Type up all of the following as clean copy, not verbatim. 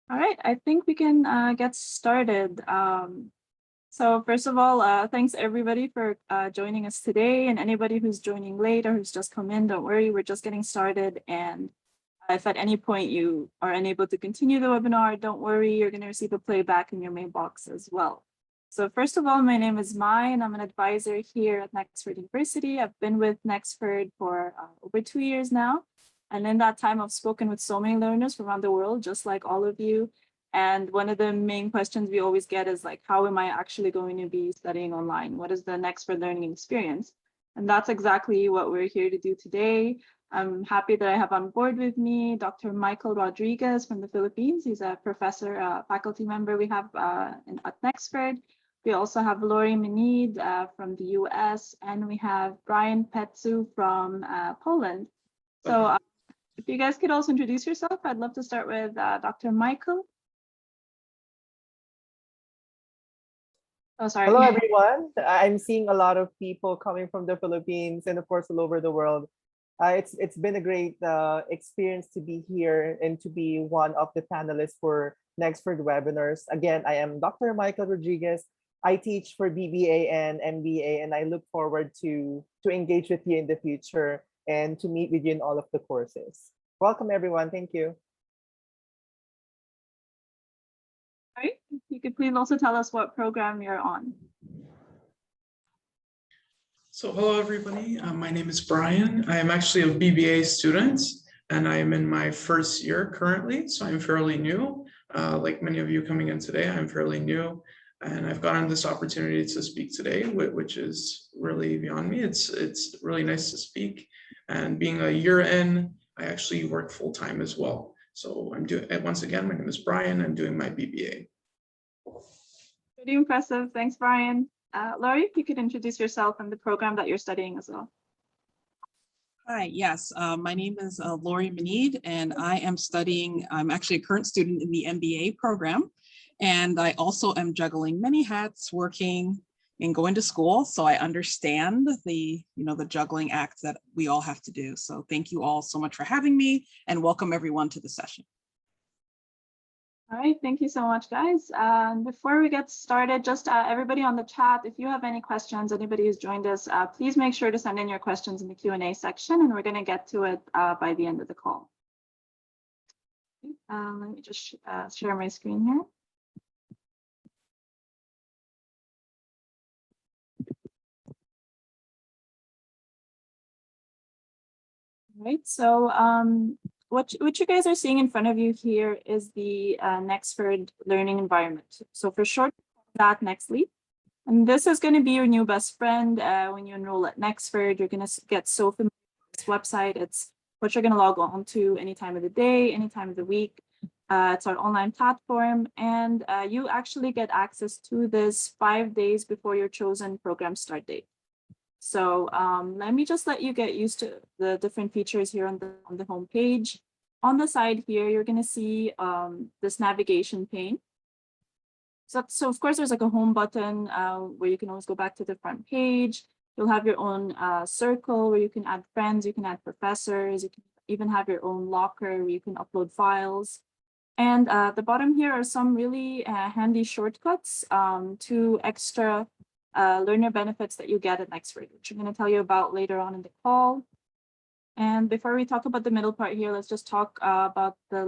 All right, I think we can get started. So first of all, thanks everybody for joining us today, and anybody who's joining late or who's just come in, don't worry, we're just getting started. And if at any point you are unable to continue the webinar, don't worry, you're going to receive a playback in your mailbox as well. So first of all, my name is Mai, and I'm an advisor here at Nexford University. I've been with Nexford for over 2 years now. And in that time, I've spoken with so many learners from around the world, just like all of you. And one of the main questions we always get is like, how am I actually going to be studying online? What is the Nexford learning experience? And that's exactly what we're here to do today. I'm happy that I have on board with me Dr. Michael Rodriguez from the Philippines. He's a professor, faculty member we have at Nexford. We also have Lori M from the US, and we have Brian Pecuch from Poland. So if you guys could also introduce yourself, I'd love to start with Dr. Michael. Oh, sorry. Hello, everyone. I'm seeing a lot of people coming from the Philippines and, of course, all over the world. It's been a great experience to be here and to be one of the panelists for Nexford webinars. Again, I am Dr. Michael Rodriguez. I teach for BBA and MBA, and I look forward to engage with you in the future and to meet with you in all of the courses. Welcome, everyone. Thank you. All right. You could please also tell us what program you're on. So hello, everybody. My name is Brian. I am actually a BBA student, and I am in my first year currently, so I'm fairly new. Like many of you coming in today, I'm fairly new, and I've gotten this opportunity to speak today, which is really beyond me. It's really nice to speak, and being a year in, I actually work full-time as well. So I'm doing, once again, my name is Brian. I'm doing my BBA. Pretty impressive. Thanks, Brian. Lori, if you could introduce yourself and the program that you're studying as well. Hi, yes, my name is Lori M, and I am studying, I'm actually a current student in the MBA program, and I also am juggling many hats, working and going to school, so I understand the juggling act that we all have to do. So thank you all so much for having me, and welcome everyone to the session. All right, thank you so much, guys. Before we get started, just everybody on the chat, if you have any questions, anybody who's joined us, please make sure to send in your questions in the Q&A section, and we're going to get to it by the end of the call. Let me just share my screen here. All right, so what you guys are seeing in front of you here is the Nexford learning environment. So for short, that Nxview. And this is going to be your new best friend when you enroll at Nexford. You're going to get so familiar with this website. It's what you're going to log on to any time of the day, any time of the week. It's our online platform, and you actually get access to this 5 days before your chosen program start date. So let me just let you get used to the different features here on the home page. On the side here, you're going to see this navigation pane. So of course, there's like a home button where you can always go back to the front page. You'll have your own circle where you can add friends, you can add professors, you can even have your own locker where you can upload files. And at the bottom here are some really handy shortcuts to extra learner benefits that you get at Nexford, which I'm going to tell you about later on in the call. And before we talk about the middle part here, let's just talk about the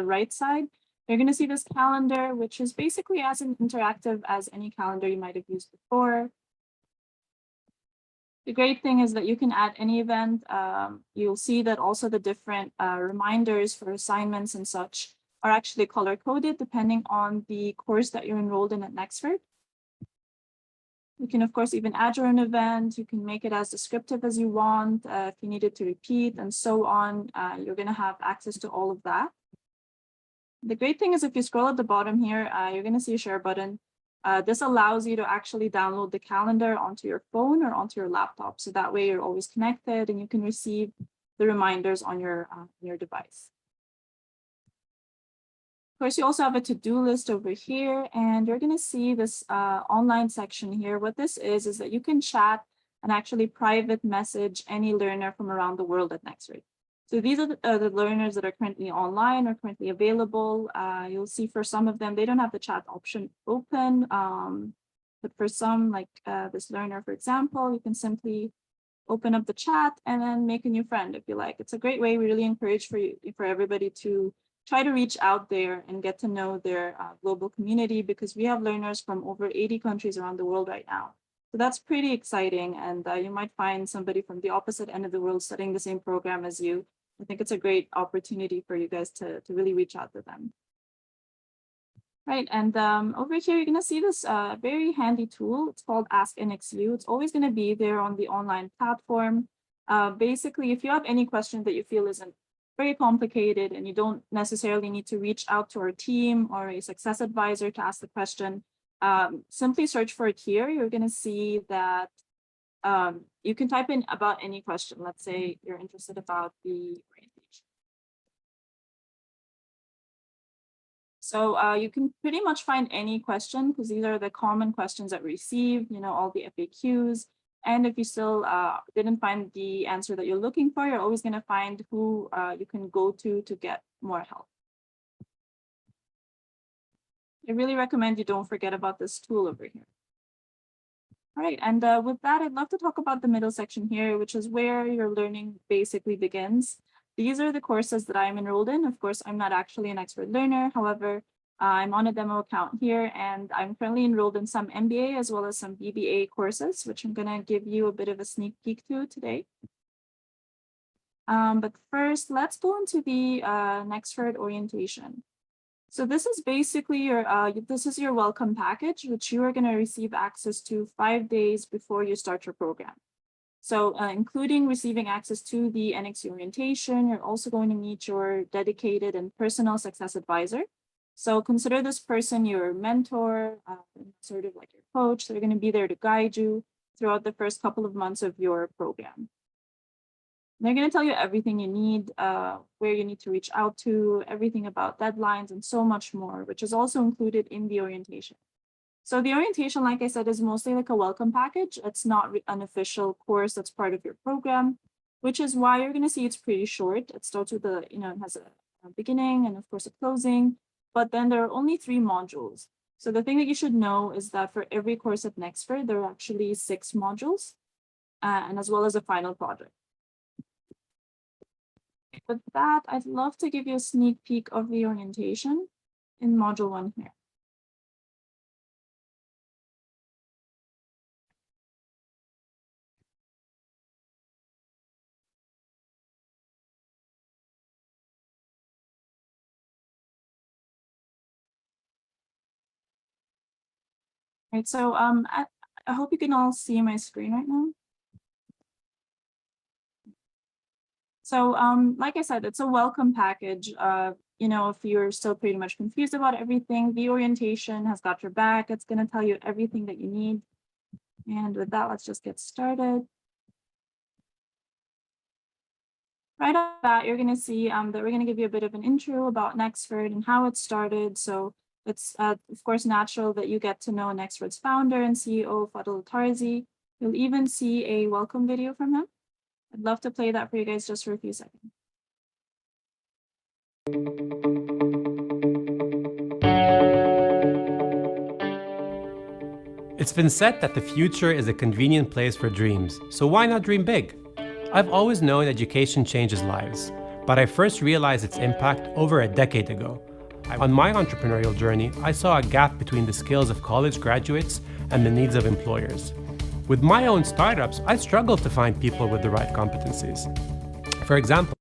right side. You're going to see this calendar, which is basically as interactive as any calendar you might have used before. The great thing is that you can add any event. You'll see that also the different reminders for assignments and such are actually color-coded depending on the course that you're enrolled in at Nexford. You can, of course, even add your own event. You can make it as descriptive as you want. If you need it to repeat and so on, you're going to have access to all of that. The great thing is if you scroll at the bottom here, you're going to see a share button. This allows you to actually download the calendar onto your phone or onto your laptop. So that way you're always connected and you can receive the reminders on your device. Of course, you also have a to-do list over here, and you're going to see this online section here. What this is that you can chat and actually private message any learner from around the world at Nexford. So So these are the learners that are currently online or currently available. You'll see for some of them, they don't have the chat option open. But for some, like this learner, for example, you can simply open up the chat and then make a new friend if you like. It's a great way. We really encourage for everybody to try to reach out there and get to know their global community, because we have learners from over 80 countries around the world right now. So that's pretty exciting. And you might find somebody from the opposite end of the world studying the same program as you. I think it's a great opportunity for you guys to really reach out to them. Right, and over here, you're gonna see this very handy tool. It's called Ask NXU. It's always gonna be there on the online platform. Basically, if you have any question that you feel isn't very complicated and you don't necessarily need to reach out to our team or a success advisor to ask the question, simply search for it here. You're gonna see that you can type in about any question. Let's say you're interested about the orientation. So you can pretty much find any question, because these are the common questions that we receive, you know, all the FAQs. And if you still didn't find the answer that you're looking for, you're always going to find who you can go to get more help. I really recommend you don't forget about this tool over here. All right, and with that, I'd love to talk about the middle section here, which is where your learning basically begins. These are the courses that I'm enrolled in. Of course, I'm not actually an expert learner. However, I'm on a demo account here, and I'm currently enrolled in some MBA as well as some BBA courses, which I'm going to give you a bit of a sneak peek to today. But first, let's go into the Nexford orientation. So this is basically your welcome package, which you are going to receive access to 5 days before you start your program. So including receiving access to the NXU Orientation, you're also going to meet your dedicated and personal success advisor. So consider this person your mentor, sort of like your coach. They're going to be there to guide you throughout the first couple of months of your program. They're going to tell you everything you need, where you need to reach out to, everything about deadlines, and so much more, which is also included in the orientation. So the orientation, like I said, is mostly like a welcome package. It's not an official course that's part of your program, which is why you're going to see it's pretty short. It starts with it has a beginning and of course a closing, but then there are only 3 modules. So the thing that you should know is that for every course at Nexford, there are actually 6 modules, and as well as a final project. With that, I'd love to give you a sneak peek of the orientation in module 1 here. Right, so I hope you can all see my screen right now. So like I said, it's a welcome package. If you're still pretty much confused about everything, the orientation has got your back. It's going to tell you everything that you need. And with that, let's just get started. Right off the bat, you're going to see that we're going to give you a bit of an intro about Nexford and how it started. So it's, of course, natural that you get to know Nexford's founder and CEO, Fadil Tarzi. You'll even see a welcome video from him. I'd love to play that for you guys just for a few seconds. It's been said that the future is a convenient place for dreams, so why not dream big? I've always known education changes lives, but I first realized its impact over a decade ago. On my entrepreneurial journey, I saw a gap between the skills of college graduates and the needs of employers. With my own startups, I struggled to find people with the right competencies. For example,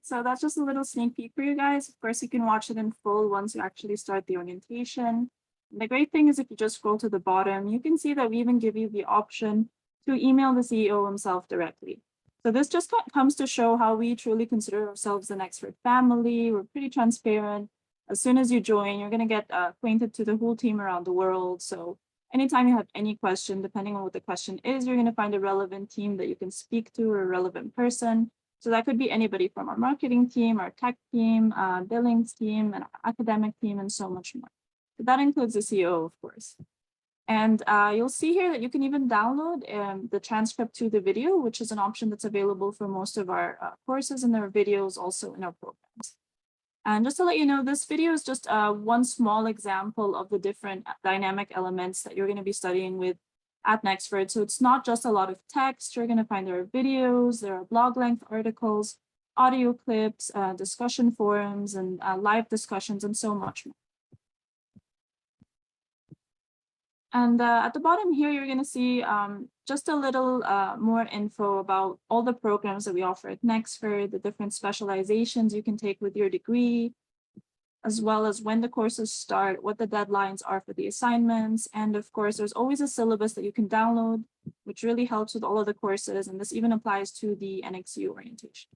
so that's just a little sneak peek for you guys. Of course, you can watch it in full once you actually start the orientation. And the great thing is if you just scroll to the bottom, you can see that we even give you the option to email the CEO himself directly. So this just comes to show how we truly consider ourselves the Nexford family. We're pretty transparent. As soon as you join, you're going to get acquainted to the whole team around the world. So anytime you have any question, depending on what the question is, you're going to find a relevant team that you can speak to or a relevant person. So that could be anybody from our marketing team, our tech team, billings team, and academic team, and so much more. So that includes the CEO, of course. And you'll see here that you can even download the transcript to the video, which is an option that's available for most of our courses, and there are videos also in our programs. And just to let you know, this video is just one small example of the different dynamic elements that you're going to be studying with at Nexford. So it's not just a lot of text. You're going to find there are videos, there are blog length articles, audio clips, discussion forums, and live discussions, and so much more. And at the bottom here, you're going to see just a little more info about all the programs that we offer at Nexford, the different specializations you can take with your degree, as well as when the courses start, what the deadlines are for the assignments. And of course, there's always a syllabus that you can download, which really helps with all of the courses. And this even applies to the NXU Orientation.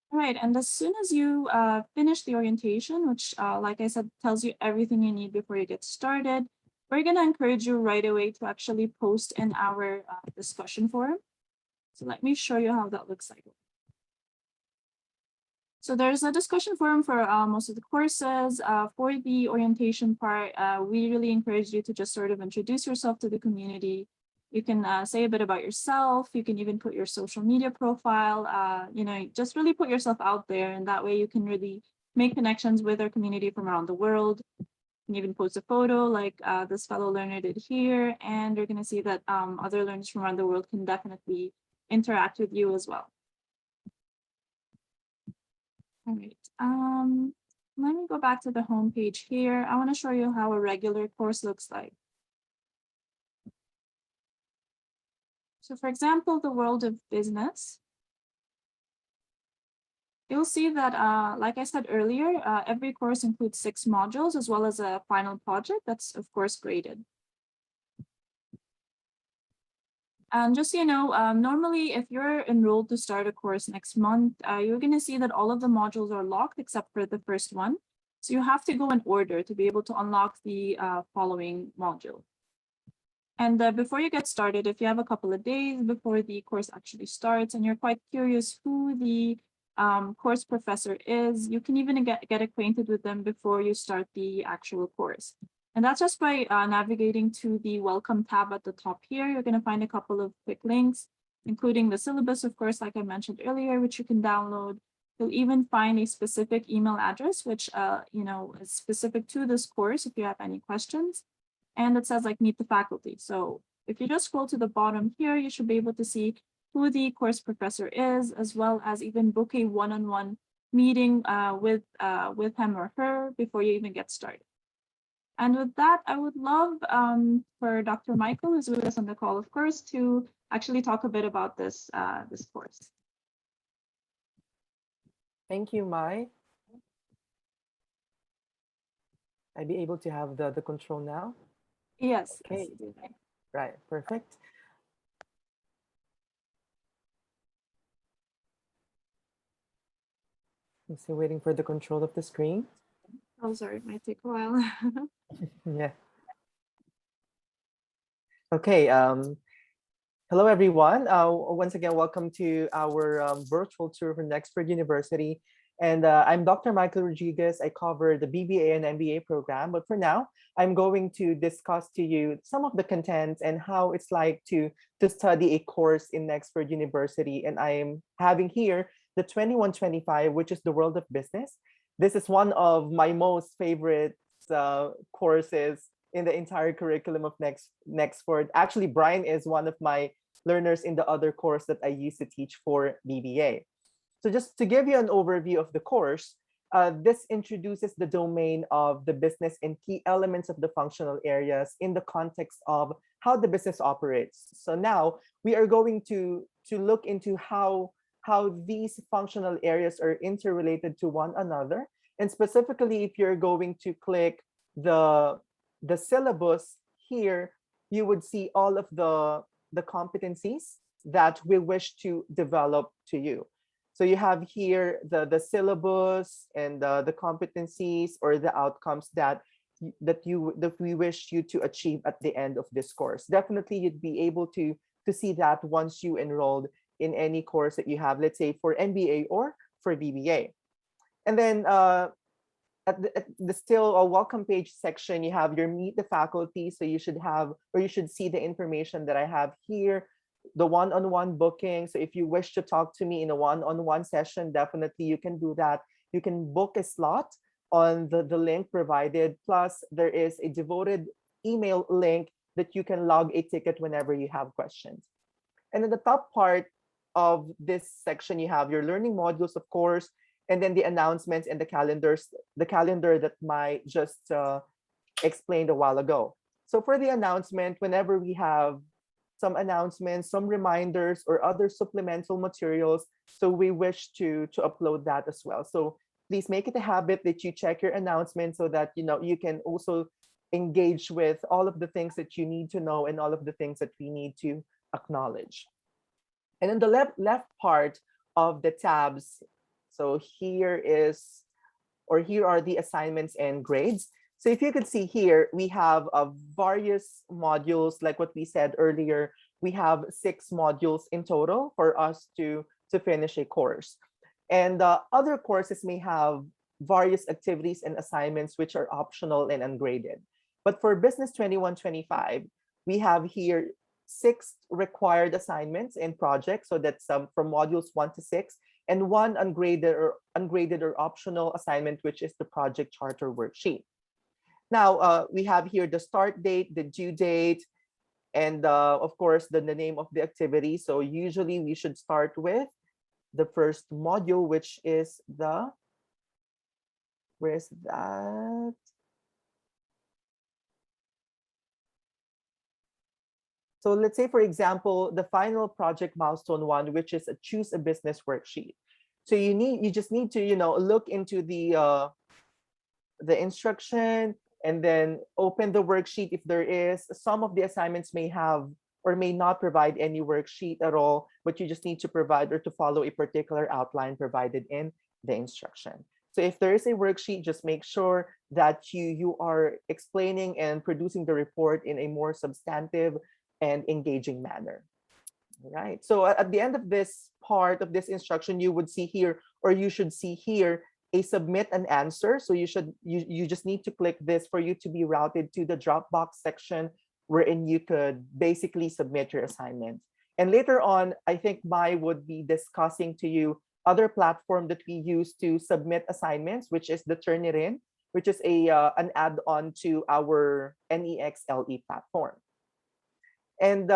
All right, and as soon as you finish the orientation, which like I said, tells you everything you need before you get started, we're gonna encourage you right away to actually post in our discussion forum. So let me show you how that looks like. So there's a discussion forum for most of the courses. For the orientation part, we really encourage you to just sort of introduce yourself to the community. You can say a bit about yourself. You can even put your social media profile, you know, just really put yourself out there. And that way you can really make connections with our community from around the world. You can even post a photo like this fellow learner did here. And you're going to see that other learners from around the world can definitely interact with you as well. All right. Let me go back to the home page here. I want to show you how a regular course looks like. So for example, the world of business, you'll see that, like I said earlier, every course includes 6 modules as well as a final project that's of course graded. And just so you know, normally if you're enrolled to start a course next month, you're going to see that all of the modules are locked except for the first one. So you have to go in order to be able to unlock the following module. And before you get started, if you have a couple of days before the course actually starts and you're quite curious who the course professor is, you can even get acquainted with them before you start the actual course. And that's just by navigating to the welcome tab at the top here. You're going to find a couple of quick links, including the syllabus, of course, like I mentioned earlier, which you can download. You'll even find a specific email address, which you know, is specific to this course if you have any questions. And it says like meet the faculty. So if you just scroll to the bottom here, you should be able to see who the course professor is, as well as even book a one-on-one meeting with him or her before you even get started. And with that, I would love for Dr. Michael, who's with us on the call, of course, to actually talk a bit about this, this course. Thank you, Mai. I'd be able to have the control now. Yes. Okay. Right, perfect. I'm still waiting for the control of the screen. Oh, sorry, it might take a while. Yeah. Okay. Hello, everyone. Once again, welcome to our virtual tour for Nexford University. And I'm Dr. Michael Rodriguez. I cover the BBA and MBA program. But for now, I'm going to discuss to you some of the contents and how it's like to study a course in Nexford University. And I am having here the 2125, which is the world of business. This is one of my most favorite courses in the entire curriculum of Nexford. Actually, Brian is one of my learners in the other course that I used to teach for BBA. So just to give you an overview of the course, this introduces the domain of the business and key elements of the functional areas in the context of how the business operates. So now we are going to look into how these functional areas are interrelated to one another. And specifically, if you're going to click the syllabus here, you would see all of the competencies that we wish to develop to you. So you have here the syllabus and the competencies or the outcomes that we wish you to achieve at the end of this course. Definitely, you'd be able to see that once you enrolled in any course that you have, let's say for MBA or for BBA. And then at the still a welcome page section, you have your meet the faculty. So you should have, or you should see the information that I have here, the one-on-one booking. So if you wish to talk to me in a one-on-one session, definitely you can do that. You can book a slot on the link provided. Plus, there is a devoted email link that you can log a ticket whenever you have questions. And in the top part of this section, you have your learning modules, of course, and then the announcements and the calendars, the calendar that Mai just explained a while ago. So for the announcement, whenever we have some announcements, some reminders, or other supplemental materials, so we wish to upload that as well. So please make it a habit that you check your announcements so that you can also engage with all of the things that you need to know and all of the things that we need to acknowledge. And in the left part of the tabs, so here are the assignments and grades. So if you could see here, we have various modules, like what we said earlier. We have 6 modules in total for us to finish a course. And other courses may have various activities and assignments which are optional and ungraded. But for Business 21-25, we have here 6 required assignments and projects. So that's from modules 1 to 6, and 1 ungraded or optional assignment, which is the project charter worksheet. Now, we have here the start date, the due date, and of course, the name of the activity. So usually we should start with the first module, which is where is that? So let's say, for example, the final project milestone 1, which is a choose a business worksheet. So you just need to look into the instruction and then open the worksheet if there is. Some of the assignments may have or may not provide any worksheet at all, but you just need to provide or to follow a particular outline provided in the instruction. So if there is a worksheet, just make sure that you are explaining and producing the report in a more substantive and engaging manner. All right. So at the end of this part of this instruction, you would see here, or you should see here, a submit an answer. So you just need to click this for you to be routed to the Dropbox section, wherein you could basically submit your assignment. And later on, I think Mai would be discussing to you other platform that we use to submit assignments, which is the Turnitin, which is an add-on to our NEXLE platform. And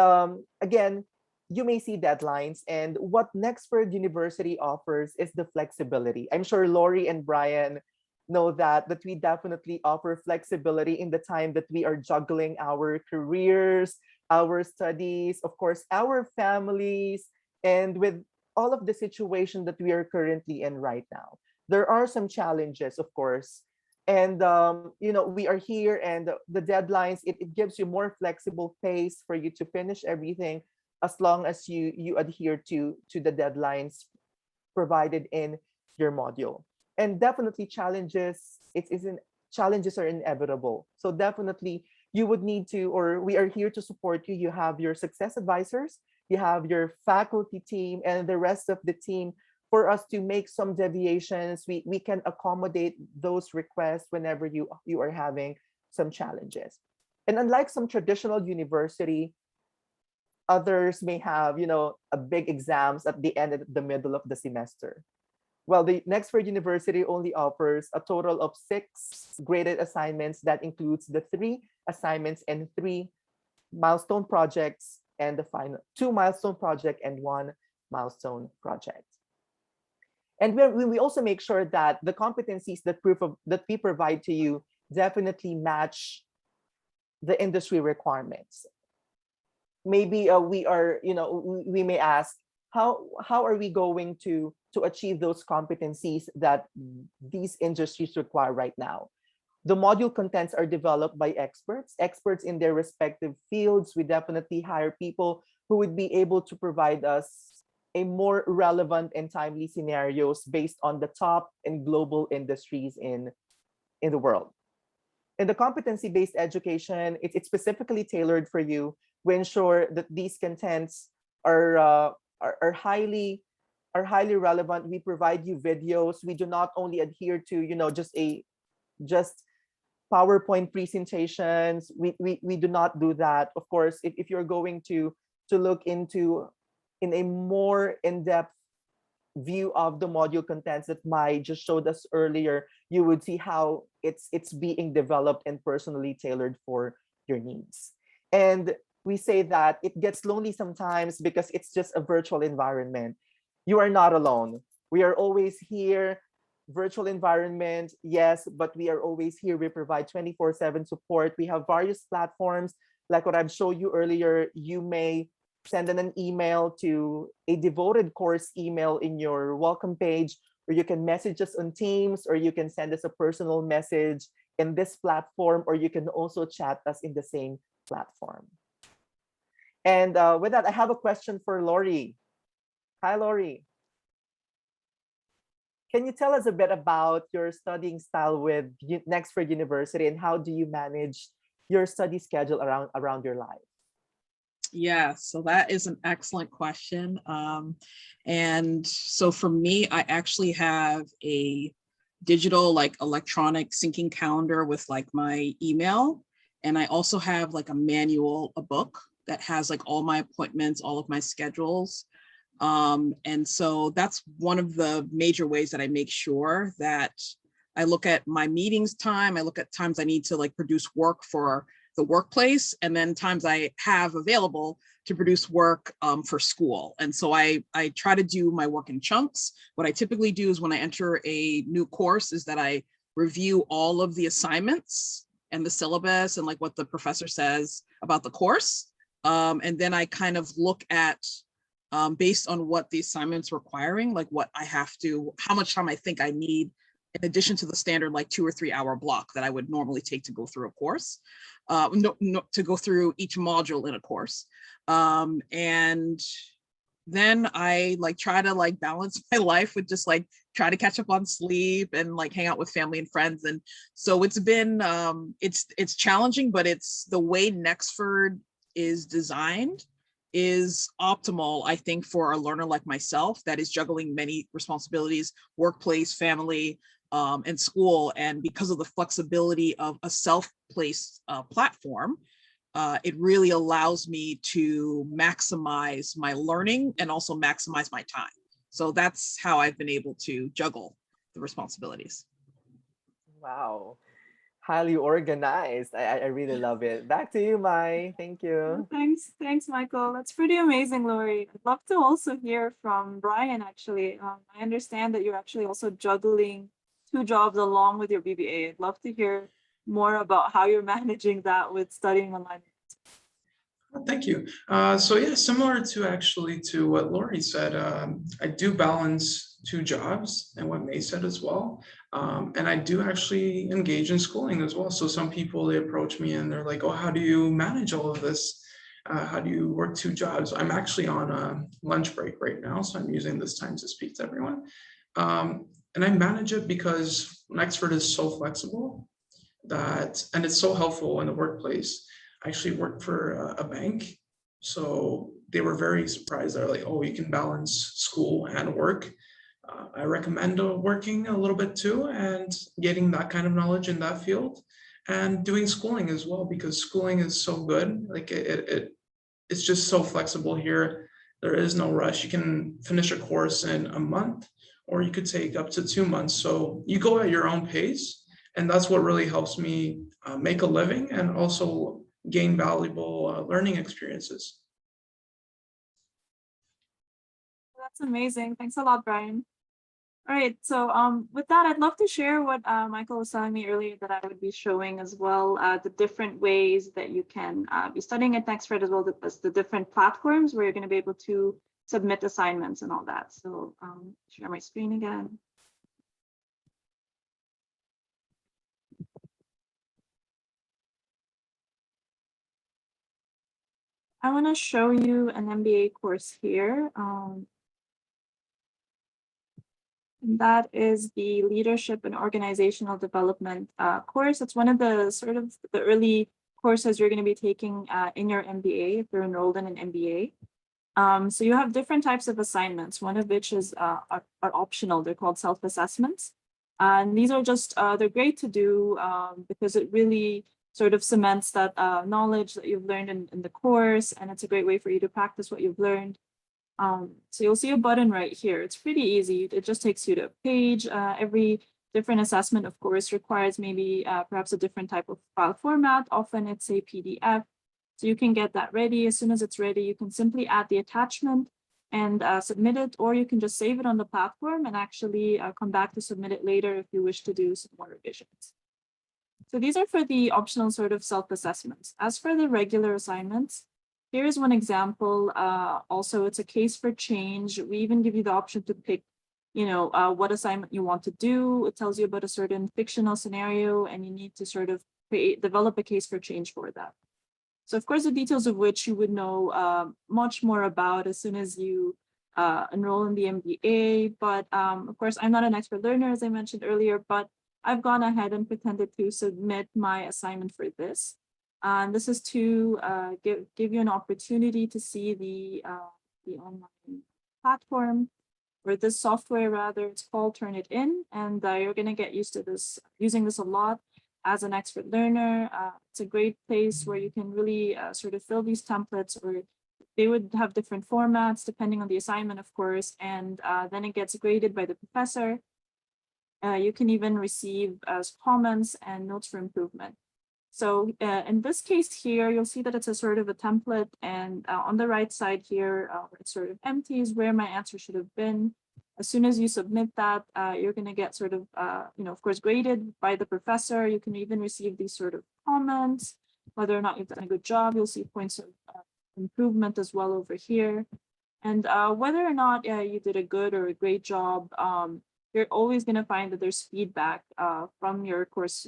again, you may see deadlines, and what Nexford University offers is the flexibility. I'm sure Lori and Brian know that we definitely offer flexibility in the time that we are juggling our careers, our studies, of course, our families, and with all of the situation that we are currently in right now. There are some challenges, of course. And we are here, and the deadlines, it gives you more flexible pace for you to finish everything, as long as you adhere to the deadlines provided in your module. And definitely challenges are inevitable. So definitely you would need to, or we are here to support you. You have your success advisors, you have your faculty team, and the rest of the team. For us to make some deviations, we can accommodate those requests whenever you are having some challenges. And unlike some traditional university, others may have a big exams at the end, at the middle of the semester. Well, the Nexford University only offers a total of 6 graded assignments. That includes the 3 assignments and 3 milestone projects, and the final 2 milestone project and 1 milestone project. And we also make sure that the competencies that we provide to you definitely match the industry requirements. Maybe we may ask, how are we going to achieve those competencies that these industries require right now? The module contents are developed by experts in their respective fields. We definitely hire people who would be able to provide us a more relevant and timely scenarios based on the top and global industries in the world. In the competency-based education, it's specifically tailored for you. We ensure that these contents are highly relevant. We provide you videos. We do not only adhere to just a just PowerPoint presentations. We do not do that. Of course, if you're going to look into in a more in-depth view of the module contents that Mai just showed us earlier, you would see how it's being developed and personally tailored for your needs. And we say that it gets lonely sometimes because it's just a virtual environment. You are not alone. We are always here. Virtual environment, yes, but we are always here. We provide 24/7 support. We have various platforms, like what I've showed you earlier. You may send in an email to a devoted course email in your welcome page, or you can message us on Teams, or you can send us a personal message in this platform, or you can also chat us in the same platform. And with that, I have a question for Lori. Hi, Lori. Can you tell us a bit about your studying style with Nexford University, and how do you manage your study schedule around your life? Yeah, so that is an excellent question. And so for me, I actually have a digital, like electronic syncing calendar with like my email. And I also have like a manual, a book that has like all my appointments, all of my schedules. And so that's one of the major ways that I make sure that I look at my meetings time. I look at times I need to like produce work for the workplace, and then times I have available to produce work for school. And so I try to do my work in chunks. What I typically do is when I enter a new course is that I review all of the assignments and the syllabus and like what the professor says about the course. And then I kind of look at based on what the assignment's requiring, like what I have to, how much time I think I need in addition to the standard like 2 or 3 hour block that I would normally take to go through a course, to go through each module in a course. And then I like try to like balance my life with just like try to catch up on sleep and like hang out with family and friends. And so it's been, it's challenging, but it's the way Nexford is designed is optimal, I think, for a learner like myself that is juggling many responsibilities, workplace, family, and school. And because of the flexibility of a self-paced platform, it really allows me to maximize my learning and also maximize my time. So that's how I've been able to juggle the responsibilities. Wow. Highly organized. I really love it. Back to you, Mai. Thank you. Thanks, Michael. That's pretty amazing, Lori. I'd love to also hear from Brian, actually. I understand that you're actually also juggling 2 jobs along with your BBA. I'd love to hear more about how you're managing that with studying online. Thank you. So yeah, similar to what Lori said, I do balance 2 jobs and what May said as well. And I do actually engage in schooling as well. So some people, they approach me and they're like, oh, how do you manage all of this? How do you work 2 jobs? I'm actually on a lunch break right now, so I'm using this time to speak to everyone. And I manage it because Nexford is so flexible and it's so helpful in the workplace. I actually worked for a bank, so they were very surprised. They're like, oh, you can balance school and work. I recommend working a little bit too and getting that kind of knowledge in that field and doing schooling as well, because schooling is so good. Like it's just so flexible here. There is no rush. You can finish a course in a month, or you could take up to 2 months. So you go at your own pace, and that's what really helps me make a living and also gain valuable learning experiences. That's amazing. Thanks a lot, Brian. All right, so with that, I'd love to share what Michael was telling me earlier that I would be showing as well, the different ways that you can be studying at Nexford, as well as the different platforms where you're going to be able to submit assignments and all that. So share my screen again. I want to show you an MBA course here. And that is the Leadership and Organizational Development course. It's one of the sort of the early courses you're going to be taking in your MBA if you're enrolled in an MBA. So you have different types of assignments, one of which is are optional. They're called self-assessments. And these are just, they're great to do because it really sort of cements that knowledge that you've learned in the course, and it's a great way for you to practice what you've learned. So you'll see a button right here. It's pretty easy. It just takes you to a page. Every different assessment, of course, requires maybe perhaps a different type of file format. Often it's a PDF. So you can get that ready. As soon as it's ready, you can simply add the attachment and submit it, or you can just save it on the platform and actually come back to submit it later if you wish to do some more revisions. So these are for the optional sort of self-assessments. As for the regular assignments, here's one example. Also, it's a case for change. We even give you the option to pick, what assignment you want to do. It tells you about a certain fictional scenario, and you need to sort of develop a case for change for that. So of course, the details of which you would know much more about as soon as you enroll in the MBA. But of course, I'm not an expert learner, as I mentioned earlier, but I've gone ahead and pretended to submit my assignment for this. And this is to give you an opportunity to see the online platform, or this software rather. It's called Turnitin, and you're going to get used to this, using this a lot as an expert learner. It's a great place where you can really sort of fill these templates, or they would have different formats depending on the assignment, of course, and then it gets graded by the professor. You can even receive comments and notes for improvement. So in this case here, you'll see that it's a sort of a template, and on the right side here, it's sort of empty, is where my answer should have been. As soon as you submit that, you're going to get sort of, of course, graded by the professor. You can even receive these sort of comments, whether or not you've done a good job. You'll see points of improvement as well over here. And whether or not you did a good or a great job, you're always going to find that there's feedback from your course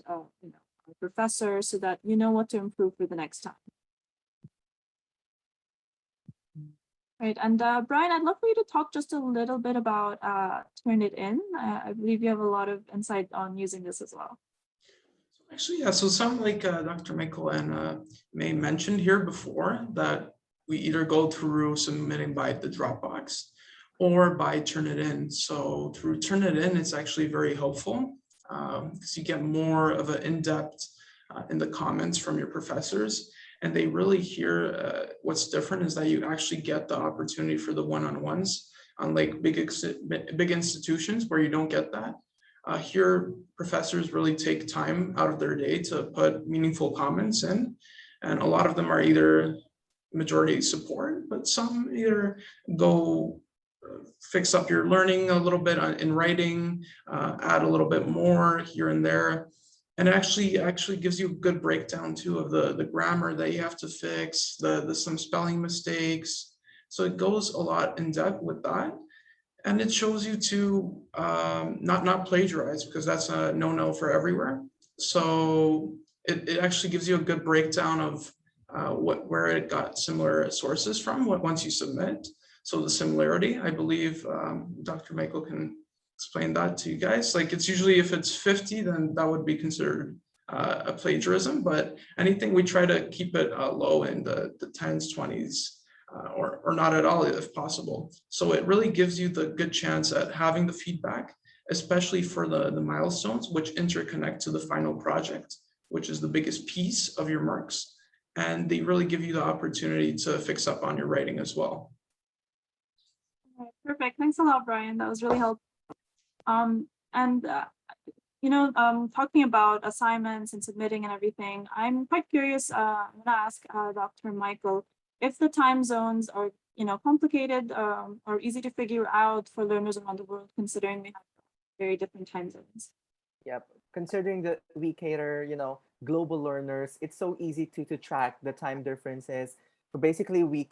professor, so that you know what to improve for the next time. Right, and Brian, I'd love for you to talk just a little bit about Turnitin. I believe you have a lot of insight on using this as well. Actually, yeah, so some like Dr. Michael and May mentioned here before, that we either go through submitting by the Dropbox or by Turnitin. So through Turnitin, it's actually very helpful because you get more of an in-depth in the comments from your professors. And they really hear what's different is that you actually get the opportunity for the one-on-ones, unlike big institutions where you don't get that. Here, professors really take time out of their day to put meaningful comments in, and a lot of them are either majority support, but some either go fix up your learning a little bit in writing, add a little bit more here and there. And it actually gives you a good breakdown too of the grammar that you have to fix, some spelling mistakes. So it goes a lot in depth with that. And it shows you to not plagiarize, because that's a no-no for everywhere. So it actually gives you a good breakdown of where it got similar sources from once you submit. So the similarity, I believe Dr. Michael can explain that to you guys. Like, it's usually, if it's 50, then that would be considered a plagiarism, but anything, we try to keep it low in the 10s, 20s, or not at all if possible. So it really gives you the good chance at having the feedback, especially for the milestones, which interconnect to the final project, which is the biggest piece of your marks. And they really give you the opportunity to fix up on your writing as well. Perfect. Thanks a lot, Brian. That was really helpful. Talking about assignments and submitting and everything, I'm quite curious. I'm going to ask Dr. Michael if the time zones are, complicated or easy to figure out for learners around the world, considering we have very different time zones. Yep. Considering that we cater, global learners, it's so easy to track the time differences. So basically, we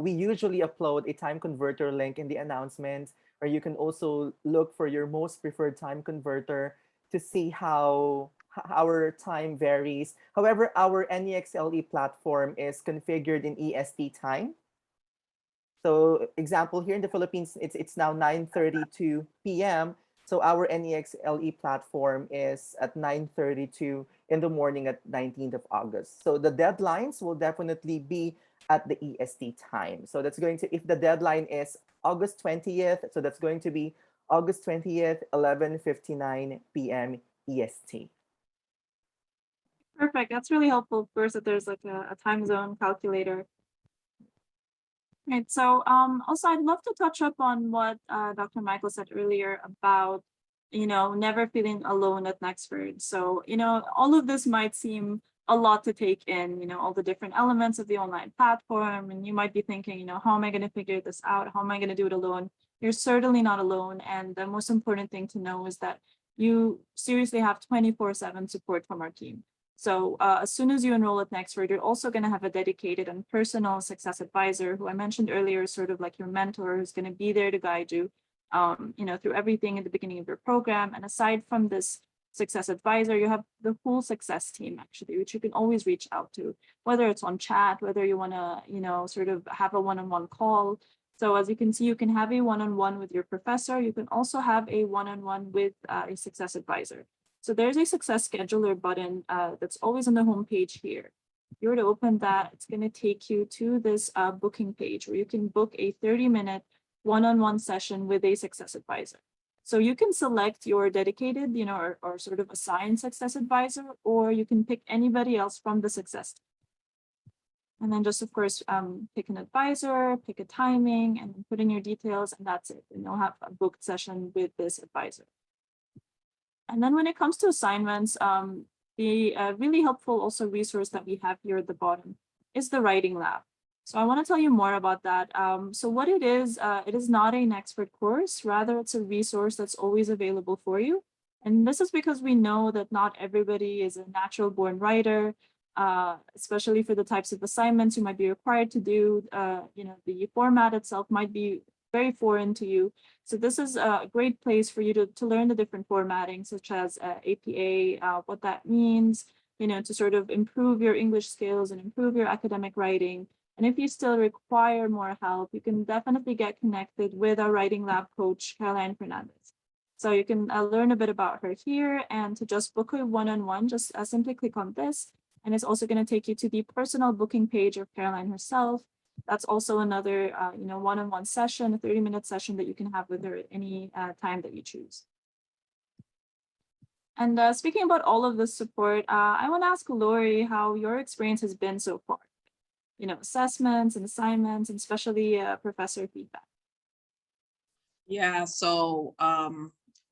usually upload a time converter link in the announcements, or you can also look for your most preferred time converter to see how our time varies. However, our NEXLE platform is configured in EST time. So example, here in the Philippines, it's now 9:32 p.m. So our NEXLE platform is at 9:32 in the morning at 19th of August. So the deadlines will definitely be at the EST time. So that's going to, if the deadline is August 20th, so that's going to be August 20th, 11:59 p.m. EST. Perfect. That's really helpful. Of course, that there's like a time zone calculator. Right. So also I'd love to touch up on what Dr. Michael said earlier about, never feeling alone at Nexford. So, all of this might seem a lot to take in, all the different elements of the online platform. And you might be thinking, how am I going to figure this out? How am I going to do it alone? You're certainly not alone. And the most important thing to know is that you seriously have 24/7 support from our team. So as soon as you enroll at Nexford, you're also going to have a dedicated and personal success advisor who I mentioned earlier is sort of like your mentor who's going to be there to guide you, through everything at the beginning of your program. And aside from this success advisor, you have the whole success team actually, which you can always reach out to, whether it's on chat, whether you want to, sort of have a one-on-one call. So as you can see, you can have a one-on-one with your professor. You can also have a one-on-one with a success advisor. So there's a success scheduler button that's always on the home page here. If you were to open that, it's going to take you to this booking page where you can book a 30-minute one-on-one session with a success advisor. So you can select your dedicated, or sort of assigned success advisor, or you can pick anybody else from the success team. And then just, of course, pick an advisor, pick a timing, and then put in your details, and that's it. And you'll have a booked session with this advisor. And then when it comes to assignments, the really helpful also resource that we have here at the bottom is the writing lab. So I want to tell you more about that. So what it is not a Nexford course, rather it's a resource that's always available for you. And this is because we know that not everybody is a natural born writer, especially for the types of assignments you might be required to do. The format itself might be very foreign to you. So this is a great place for you to learn the different formatting, such as APA, what that means, to sort of improve your English skills and improve your academic writing. And if you still require more help, you can definitely get connected with our writing lab coach, Caroline Fernandez. So you can learn a bit about her here, and to just book a one-on-one, just simply click on this. And it's also going to take you to the personal booking page of Caroline herself. That's also another, one-on-one session, a 30-minute session that you can have with her at any time that you choose. And speaking about all of this support, I want to ask Lori how your experience has been so far. Assessments and assignments, and especially professor feedback. Yeah, so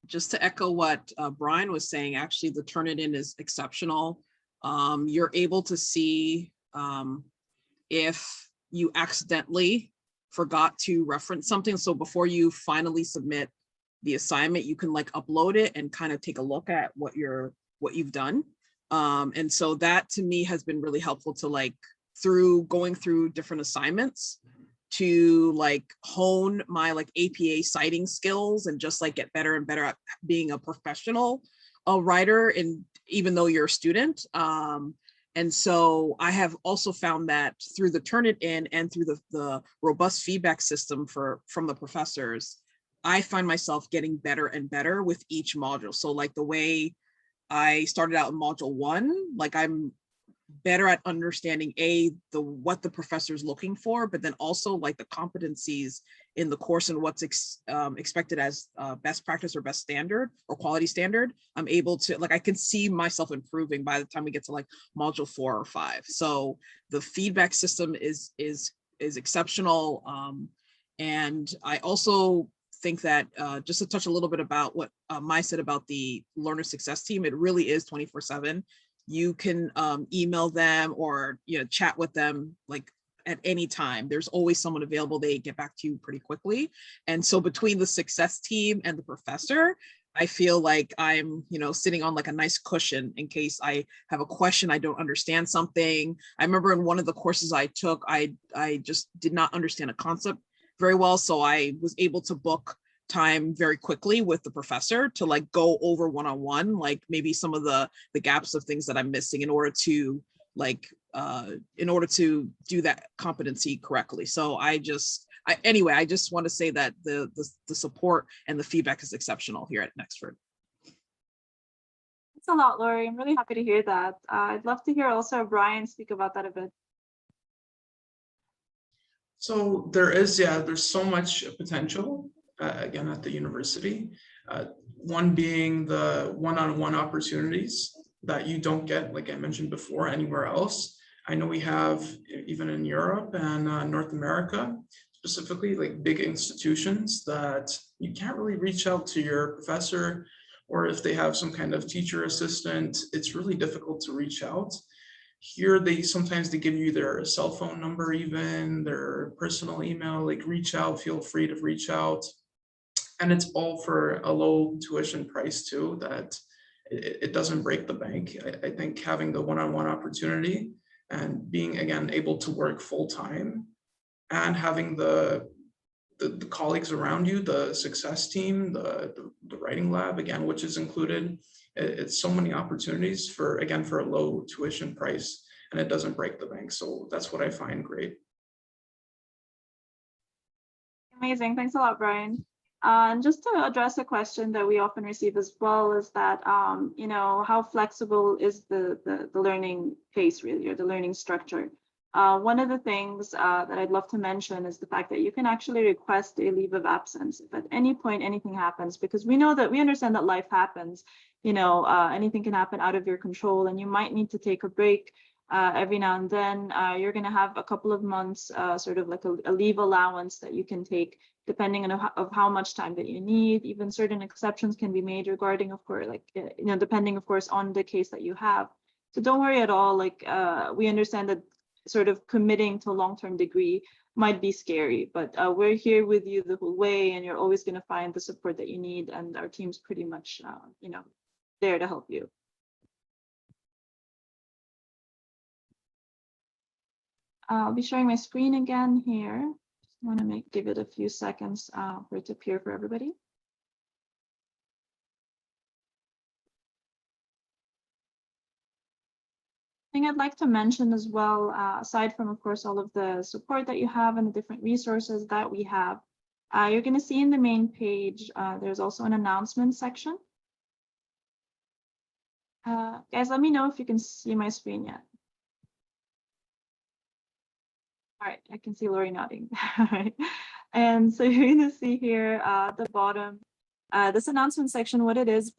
just to echo what Brian was saying, actually the Turnitin is exceptional. You're able to see if you accidentally forgot to reference something. So before you finally submit the assignment, you can upload it and kind of take a look at what you've done. And so that to me has been really helpful to through going through different assignments to hone my APA citing skills and just get better and better at being a professional writer, and even though you're a student. And so I have also found that through the Turnitin and through the robust feedback system from the professors, I find myself getting better and better with each module. So the way I started out in module 1, I'm better at understanding what the professor is looking for, but then also the competencies in the course and what's expected as best practice or best standard or quality standard. I'm able to I can see myself improving by the time we get to module 4 or 5. So the feedback system is exceptional. And I also think that just to touch a little bit about what Mai said about the learner success team, it really is 24/7. You can email them or chat with them at any time. There's always someone available. They get back to you pretty quickly. And so between the success team and the professor, I feel like I'm sitting on a nice cushion in case I have a question, I don't understand something. I remember in one of the courses I took, I just did not understand a concept very well. So I was able to book time very quickly with the professor to go over one-on-one, maybe some of the gaps of things that I'm missing in order to do that competency correctly. So I just want to say that the support and the feedback is exceptional here at Nexford. Thanks a lot, Lori. I'm really happy to hear that. I'd love to hear also Brian speak about that a bit. So there's so much potential again, at the university. One being the one-on-one opportunities that you don't get, like I mentioned before, anywhere else. I know we have, even in Europe and North America, specifically like big institutions, that you can't really reach out to your professor, or if they have some kind of teacher assistant, it's really difficult to reach out. Here, sometimes they give you their cell phone number, even their personal email, like reach out, feel free to reach out. And it's all for a low tuition price too, that it doesn't break the bank. I think having the one-on-one opportunity and being, again, able to work full-time and having the colleagues around you, the success team, the writing lab, again, which is included. It's so many opportunities for a low tuition price, and it doesn't break the bank. So that's what I find great. Amazing. Thanks a lot, Brian. And just to address a question that we often receive as well is that, you know, how flexible is the learning pace really, or the learning structure? One of the things that I'd love to mention is the fact that you can actually request a leave of absence if at any point anything happens, because we understand that life happens, you know, anything can happen out of your control, and you might need to take a break every now and then. You're going to have a couple of months, sort of like a leave allowance that you can take, depending on how much time that you need. Even certain exceptions can be made regarding, of course, like, you know, depending, of course, on the case that you have. So don't worry at all. Like, we understand that sort of committing to a long-term degree might be scary, but we're here with you the whole way, and you're always going to find the support that you need, and our team's pretty much, you know, there to help you. I'll be sharing my screen again here. Just want to give it a few seconds for it to appear for everybody. Thing I'd like to mention as well, aside from, of course, all of the support that you have and the different resources that we have, you're going to see in the main page, there's also an announcement section. Guys, let me know if you can see my screen yet. All right, I can see Lori nodding. All right, and so you're going to see here at the bottom, this announcement section, what it is,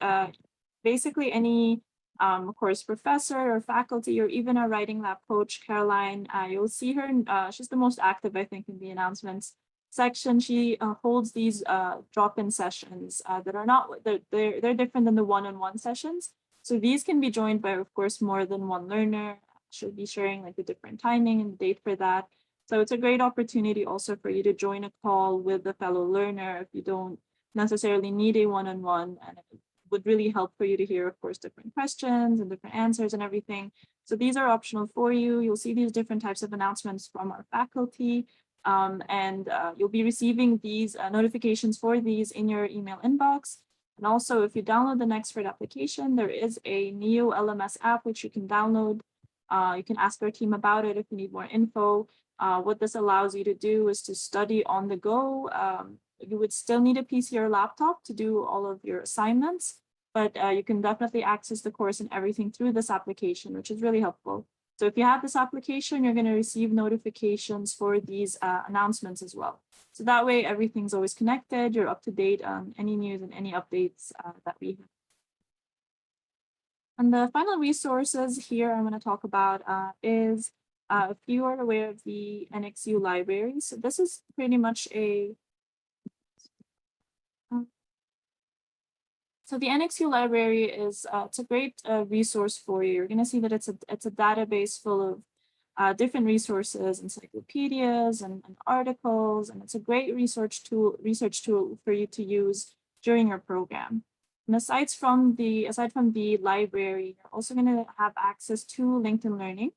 basically any, of course, professor or faculty, or even our writing lab coach, Caroline, you'll see her, she's the most active, I think, in the announcements section. She holds these drop-in sessions that are not, they're different than the one-on-one sessions. So these can be joined by, of course, more than one learner. She'll be sharing like the different timing and date for that. So it's a great opportunity also for you to join a call with a fellow learner if you don't necessarily need a one-on-one, and it would really help for you to hear, of course, different questions and different answers and everything. So these are optional for you. You'll see these different types of announcements from our faculty, and you'll be receiving these notifications for these in your email inbox. And also, if you download the Nexford application, there is a Neo LMS app which you can download. You can ask our team about it if you need more info. What this allows you to do is to study on the go. You would still need a PC or laptop to do all of your assignments, but you can definitely access the course and everything through this application, which is really helpful. So if you have this application, you're going to receive notifications for these announcements as well. So that way, everything's always connected. You're up to date on any news and any updates that we have. And the final resources here I'm going to talk about is if you are aware of the NXU library. So this is pretty much a so the NXU library is it's a great resource for you. You're going to see that it's a database full of different resources, encyclopedias and articles, and it's a great research tool for you to use during your program. And aside from the library, you're also going to have access to LinkedIn Learning.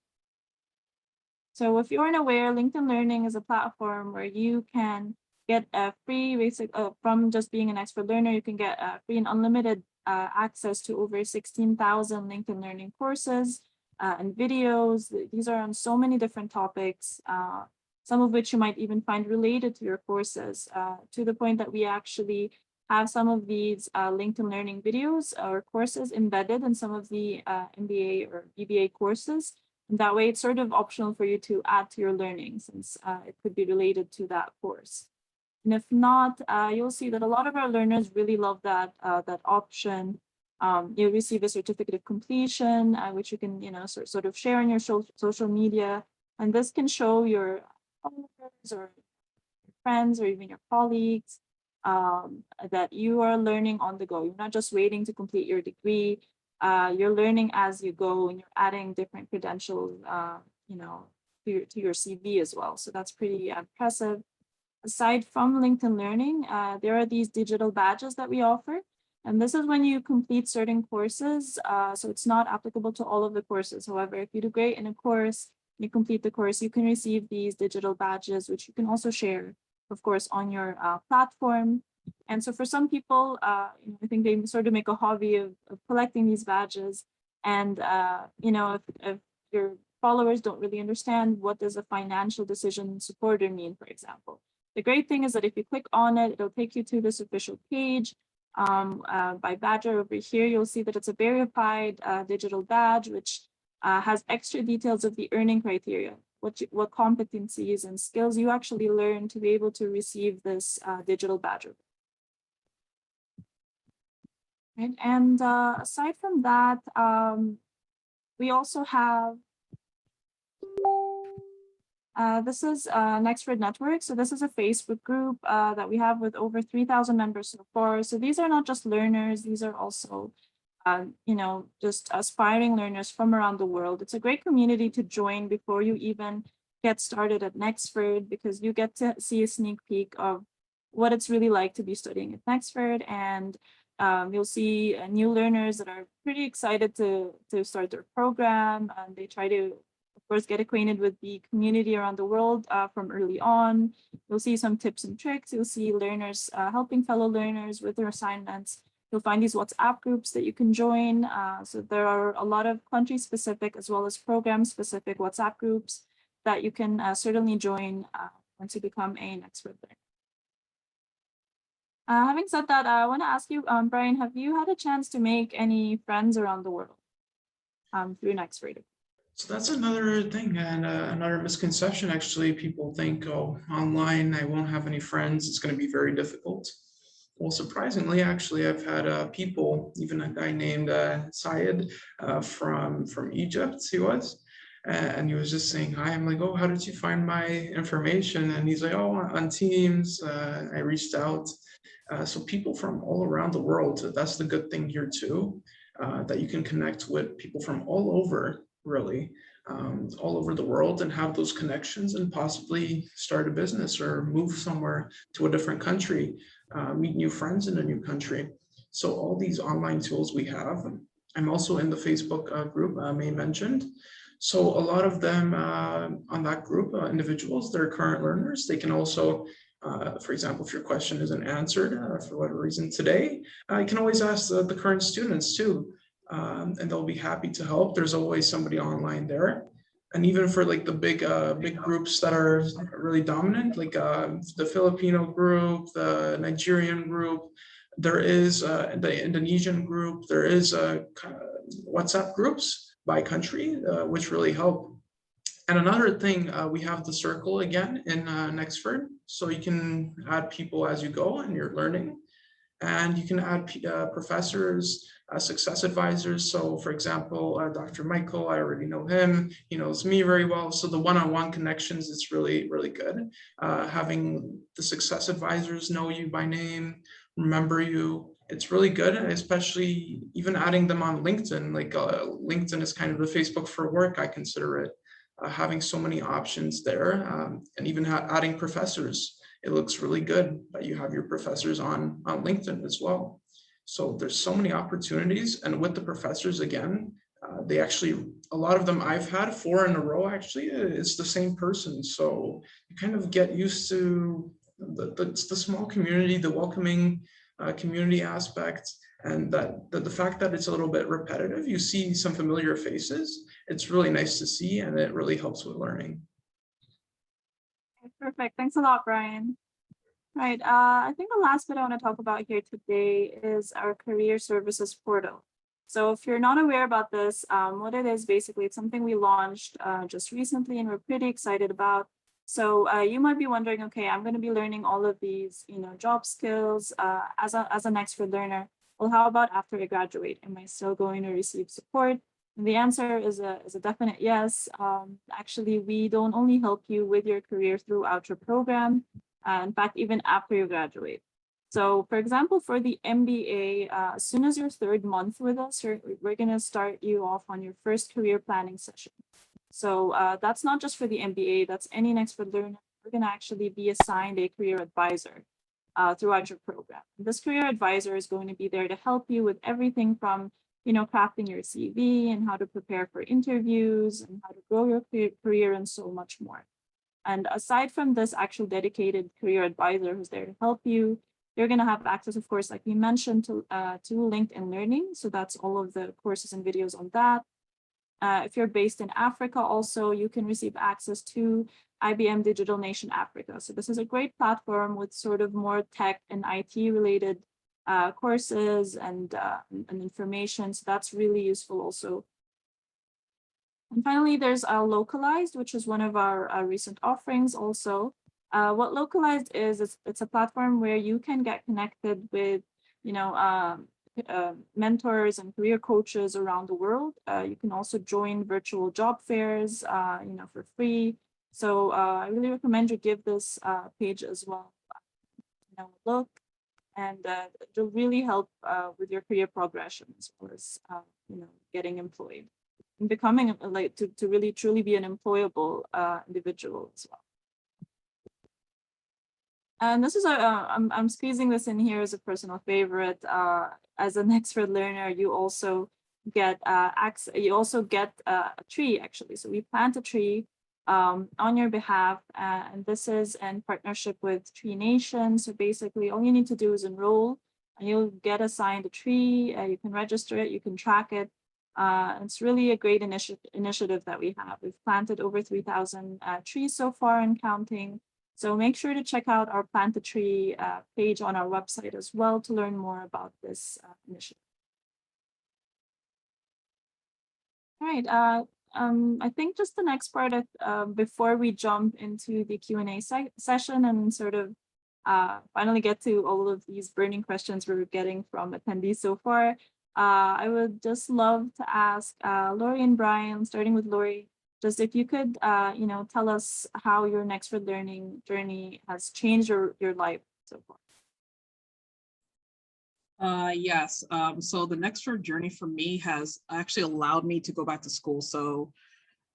So if you aren't aware, LinkedIn Learning is a platform where you can get a free basic from just being an Nexford learner. You can get free and unlimited access to over 16,000 LinkedIn Learning courses and videos. These are on so many different topics, some of which you might even find related to your courses, to the point that we actually have some of these LinkedIn Learning videos or courses embedded in some of the MBA or BBA courses. And that way it's sort of optional for you to add to your learning, since it could be related to that course. And if not, you'll see that a lot of our learners really love that, that option. You'll receive a certificate of completion, which you can, sort of share on your social media. And this can show your followers or friends or even your colleagues that you are learning on the go. You're not just waiting to complete your degree. You're learning as you go, and you're adding different credentials, to your CV as well. So that's pretty impressive. Aside from LinkedIn Learning, there are these digital badges that we offer. And this is when you complete certain courses. So it's not applicable to all of the courses. However, if you do great in a course, you complete the course, you can receive these digital badges, which you can also share, of course, on your platform. And so for some people, I think they sort of make a hobby of collecting these badges. And, if your followers don't really understand what does a financial decision supporter mean, for example. The great thing is that if you click on it, it'll take you to this official page. By Badger over here, you'll see that it's a verified digital badge, which has extra details of the earning criteria, what competencies and skills you actually learn to be able to receive this digital badge. Right. And aside from that, we also have this is Nexford Network. So this is a Facebook group that we have with over 3,000 members so far. So these are not just learners, these are also, just aspiring learners from around the world. It's a great community to join before you even get started at Nexford, because you get to see a sneak peek of what it's really like to be studying at Nexford. And you'll see new learners that are pretty excited to start their program, and they try to, of course, get acquainted with the community around the world from early on. You'll see some tips and tricks. You'll see learners helping fellow learners with their assignments. You'll find these WhatsApp groups that you can join. So there are a lot of country-specific as well as program-specific WhatsApp groups that you can certainly join once you become a Nexford learner. Having said that, I want to ask you, Brian, have you had a chance to make any friends around the world through Nexford? So that's another thing, and another misconception. Actually, people think, oh, online, I won't have any friends. It's going to be very difficult. Well, surprisingly, actually, I've had people, even a guy named Syed from Egypt, he was, and he was just saying hi. I'm like, oh, how did you find my information? And he's like, oh, on Teams, I reached out. So people from all around the world, that's the good thing here too, that you can connect with people from all over, really, all over the world, and have those connections and possibly start a business or move somewhere to a different country, meet new friends in a new country. So all these online tools we have. I'm also in the Facebook group Mai mentioned. So a lot of them on that group, individuals, they're current learners. They can also, for example, if your question isn't answered for whatever reason today, you can always ask the current students too. And they'll be happy to help. There's always somebody online there. And even for like the big groups that are really dominant, like the Filipino group, the Nigerian group, there is the Indonesian group, there is WhatsApp groups by country, which really help. And another thing, we have the circle again in Nexford. So you can add people as you go and you're learning. And you can add professors, success advisors. So for example, Dr. Michael, I already know him. He knows me very well. So the one-on-one connections, it's really, really good. Having the success advisors know you by name, remember you, it's really good. And especially even adding them on LinkedIn. Like LinkedIn is kind of the Facebook for work, I consider it. Having so many options there, and even adding professors. It looks really good that you have your professors on LinkedIn as well. So there's so many opportunities. And with the professors, again, they actually, a lot of them I've had 4 in a row, actually, it's the same person. So you kind of get used to the small community, the welcoming community aspect, and that the fact that it's a little bit repetitive, you see some familiar faces. It's really nice to see, and it really helps with learning. Perfect. Thanks a lot, Brian. Right. I think the last bit I want to talk about here today is our career services portal. So if you're not aware about this, what it is, basically, it's something we launched just recently and we're pretty excited about. So you might be wondering, okay, I'm going to be learning all of these, job skills as a Nexford learner. Well, how about after I graduate? Am I still going to receive support? And the answer is a definite yes. Actually, we don't only help you with your career throughout your program, in fact, even after you graduate. So for example, for the MBA, as soon as your third month with us, we're going to start you off on your first career planning session. So that's not just for the MBA, that's any Nexford learner. We're going to actually be assigned a career advisor throughout your program. This career advisor is going to be there to help you with everything from, crafting your CV and how to prepare for interviews and how to grow your career and so much more. And aside from this actual dedicated career advisor who's there to help you, you're going to have access, of course, like we mentioned, to LinkedIn Learning. So that's all of the courses and videos on that. If you're based in Africa, also, you can receive access to IBM Digital Nation Africa. So this is a great platform with sort of more tech and IT related courses and information. So that's really useful also. And finally, there's Localized, which is one of our recent offerings also. What Localized is, it's a platform where you can get connected with, mentors and career coaches around the world. You can also join virtual job fairs, for free. So I really recommend you give this page as well a look, and it'll really help with your career progression as well as getting employed and becoming to really truly be an employable individual as well. And this is I'm squeezing this in here as a personal favorite. As a Nexford learner, you also get access. You also get a tree actually. So we plant a tree on your behalf, and this is in partnership with Tree Nation. So basically, all you need to do is enroll, and you'll get assigned a tree. You can register it. You can track it. It's really a great initiative that we have. We've planted over 3,000 trees so far and counting. So make sure to check out our Plant a Tree page on our website as well to learn more about this initiative. All right, I think just the next part before we jump into the Q&A session and sort of finally get to all of these burning questions we're getting from attendees so far, I would just love to ask Lori and Brian, starting with Lori, just if you could, tell us how your Nexford learning journey has changed your life so far. Yes. So the Nexford journey for me has actually allowed me to go back to school. So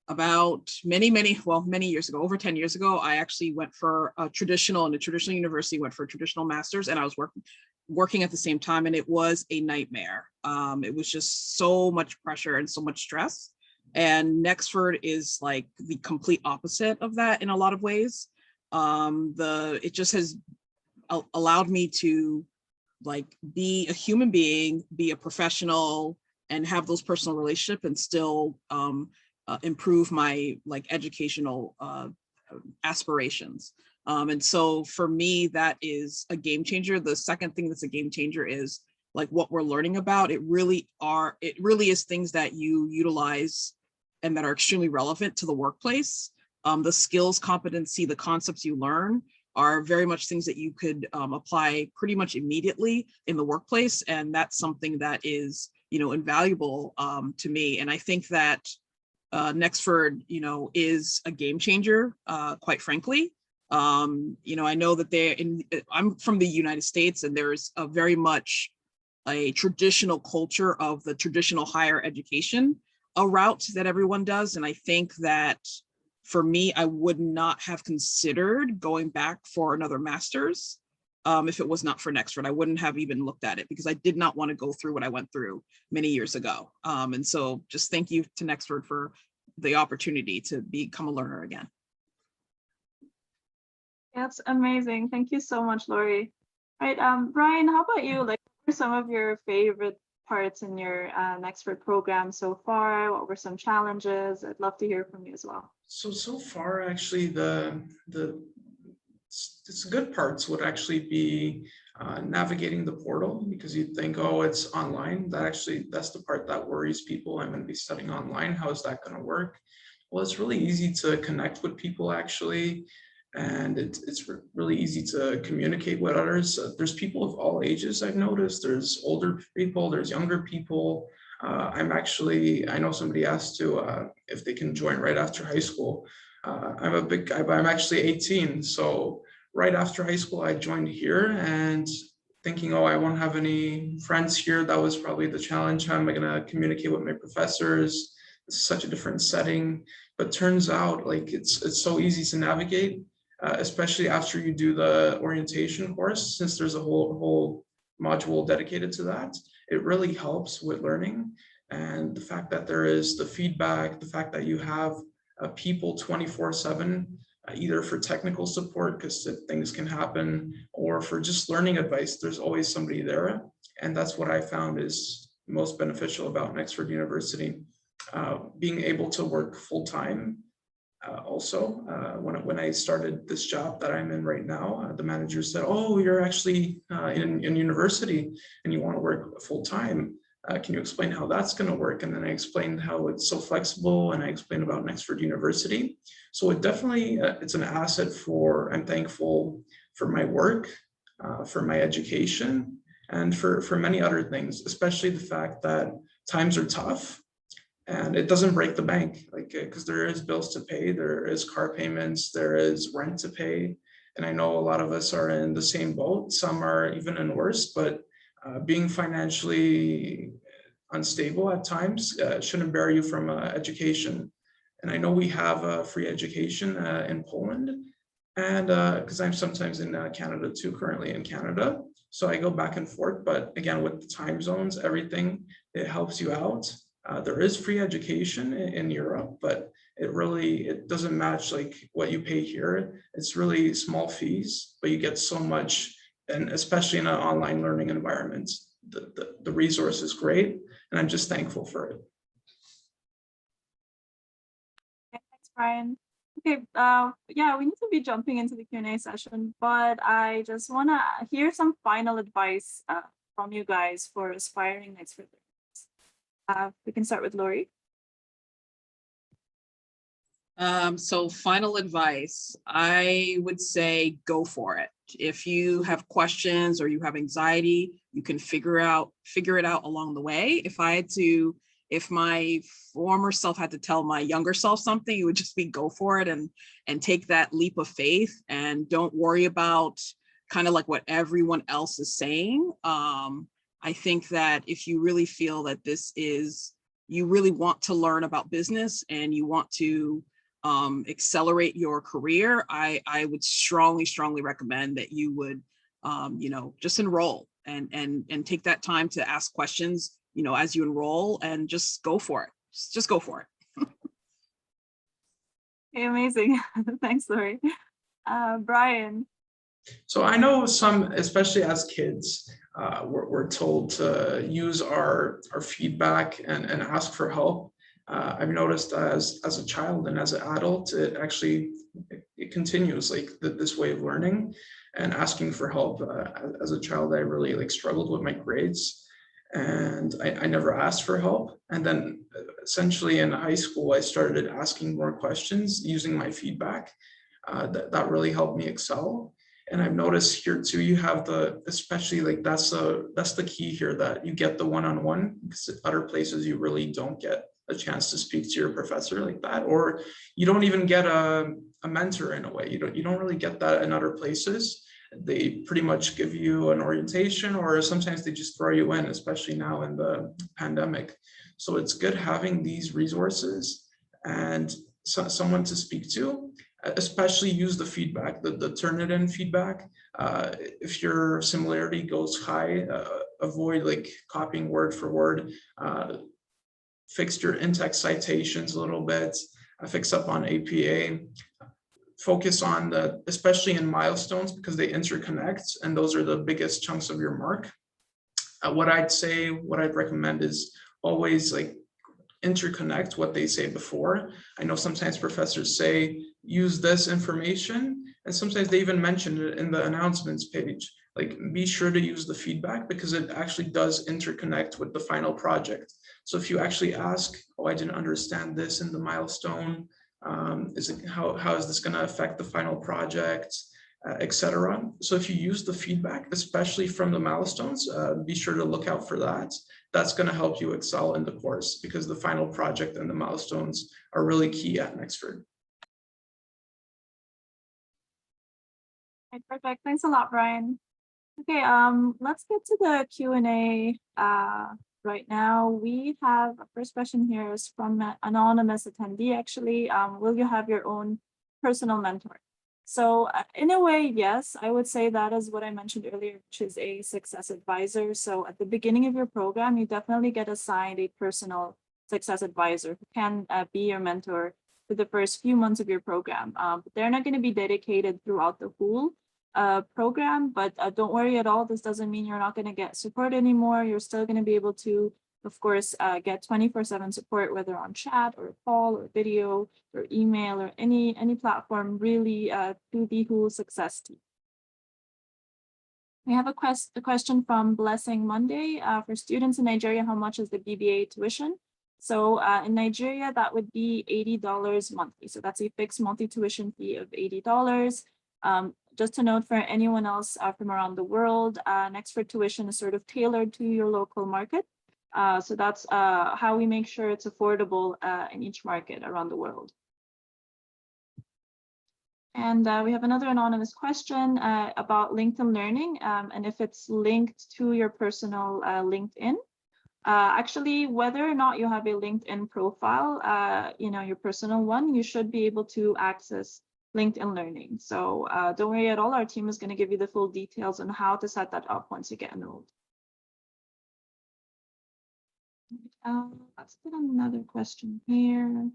about many years ago, over 10 years ago, I actually went for a traditional university, went for a traditional master's, and I was working at the same time, and it was a nightmare. It was just so much pressure and so much stress. And Nexford is like the complete opposite of that in a lot of ways. It just has allowed me to be a human being, be a professional, and have those personal relationships, and still improve my educational aspirations. And so for me, that is a game changer. The second thing that's a game changer is what we're learning about. It really is things that you utilize and that are extremely relevant to the workplace. The skills, competency, the concepts you learn are very much things that you could apply pretty much immediately in the workplace. And that's something that is, invaluable to me. And I think that Nexford, is a game changer, quite frankly. I know that I'm from the United States, and there's a very much a traditional culture of the traditional higher education a route that everyone does. And I think that for me, I would not have considered going back for another master's if it was not for Nexford. I wouldn't have even looked at it because I did not want to go through what I went through many years ago. And so just thank you to Nexford for the opportunity to become a learner again. That's amazing. Thank you so much, Lori. All right, Brian, how about you? What are some of your favorite parts in your Nexford program so far? What were some challenges? I'd love to hear from you as well. So far, actually, the good parts would actually be navigating the portal, because you'd think, oh, it's online. That's the part that worries people. I'm going to be studying online. How is that going to work? Well, it's really easy to connect with people actually, and it's really easy to communicate with others. There's people of all ages I've noticed. There's older people, there's younger people. I know somebody asked to if they can join right after high school. I'm actually 18, so right after high school I joined here and thinking, oh, I won't have any friends here. That was probably the challenge. How am I going to communicate with my professors? It's such a different setting, but turns out like it's so easy to navigate, especially after you do the orientation course, since there's a whole module dedicated to that. It really helps with learning. And the fact that there is the feedback, the fact that you have people 24/7, either for technical support because things can happen, or for just learning advice, there's always somebody there. And that's what I found is most beneficial about Nexford University. Being able to work full-time. Also, when I started this job that I'm in right now, the manager said, oh, you're actually in university and you want to work full-time. Can you explain how that's going to work? And then I explained how it's so flexible, and I explained about Nexford University. So it definitely, it's an asset for, I'm thankful for my work, for my education, and for many other things, especially the fact that times are tough and it doesn't break the bank, like, because there is bills to pay, there is car payments, there is rent to pay. And I know a lot of us are in the same boat. Some are even in worse, but being financially unstable at times shouldn't bear you from education. And I know we have free education in Poland, and because I'm sometimes in Canada too, currently in Canada. So I go back and forth, but again, with the time zones, everything, it helps you out. There is free education in Europe, but it doesn't match like what you pay here. It's really small fees, but you get so much. And especially in an online learning environment, the resource is great, and I'm just thankful for it. Thanks, Brian. Okay, yeah, we need to be jumping into the Q&A session, but I just want to hear some final advice from you guys for aspiring Nexford learners. We can start with Lori. So final advice, I would say go for it. If you have questions or you have anxiety, you can figure it out along the way. If my former self had to tell my younger self something, it would just be go for it and take that leap of faith, and don't worry about kind of like what everyone else is saying. I think that if you really feel that you really want to learn about business and you want to accelerate your career, I would strongly recommend that you would, just enroll and take that time to ask questions, as you enroll, and just go for it. Just go for it. Okay, amazing. Thanks, Lori. Brian. So I know some, especially as kids, we're told to use our feedback and ask for help. I've noticed as a child and as an adult, it continues like this way of learning and asking for help. As a child, I really struggled with my grades, and I never asked for help. And then essentially in high school, I started asking more questions using my feedback. That really helped me excel. And I've noticed here too, you have especially that's the key here, that you get the one-on-one, because at other places you really don't get a chance to speak to your professor like that, or you don't even get a mentor in a way. You don't really get that in other places. They pretty much give you an orientation, or sometimes they just throw you in, especially now in the pandemic. So it's good having these resources and someone to speak to. Especially use the feedback, the Turnitin feedback. If your similarity goes high, avoid copying word for word. Fix your in-text citations a little bit. Fix up on APA. Focus on especially in milestones, because they interconnect, and those are the biggest chunks of your mark. What I'd recommend is always interconnect what they say before. I know sometimes professors say, use this information, and sometimes they even mention it in the announcements page. Be sure to use the feedback, because it actually does interconnect with the final project. So if you actually ask, oh, I didn't understand this in the milestone, How is this going to affect the final project, etc. So if you use the feedback, especially from the milestones, be sure to look out for that. That's going to help you excel in the course because the final project and the milestones are really key at Nexford. Okay, perfect. Thanks a lot, Brian. Okay, let's get to the Q&A right now. We have a first question here is from an anonymous attendee, actually. Will you have your own personal mentor? So in a way, yes, I would say that is what I mentioned earlier, which is a success advisor. So at the beginning of your program, you definitely get assigned a personal success advisor who can be your mentor for the first few months of your program. But they're not going to be dedicated throughout the whole program, but don't worry at all. This doesn't mean you're not going to get support anymore. You're still going to be able to, of course, get 24/7 support, whether on chat or call or video or email or any platform, really through the whole success team. We have a question from Blessing Monday. For students in Nigeria, how much is the BBA tuition? So in Nigeria, that would be $80 monthly. So that's a fixed monthly tuition fee of $80. Just to note for anyone else from around the world, Nexford tuition is sort of tailored to your local market. So that's how we make sure it's affordable in each market around the world. And we have another anonymous question about LinkedIn Learning and if it's linked to your personal LinkedIn. Actually, whether or not you have a LinkedIn profile, your personal one, you should be able to access LinkedIn Learning. So don't worry at all. Our team is going to give you the full details on how to set that up once you get enrolled. Let's get another question here.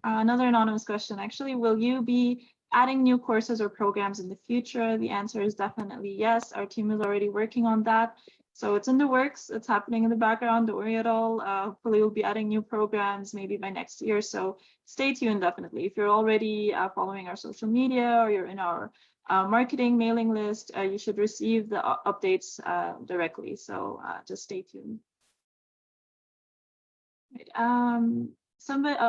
Another anonymous question, actually, will you be adding new courses or programs in the future? The answer is definitely yes. Our team is already working on that. So it's in the works. It's happening in the background. Don't worry at all. Hopefully we'll be adding new programs maybe by next year. So stay tuned, definitely. If you're already following our social media or you're in our marketing mailing list, you should receive the updates directly. So just stay tuned. Right.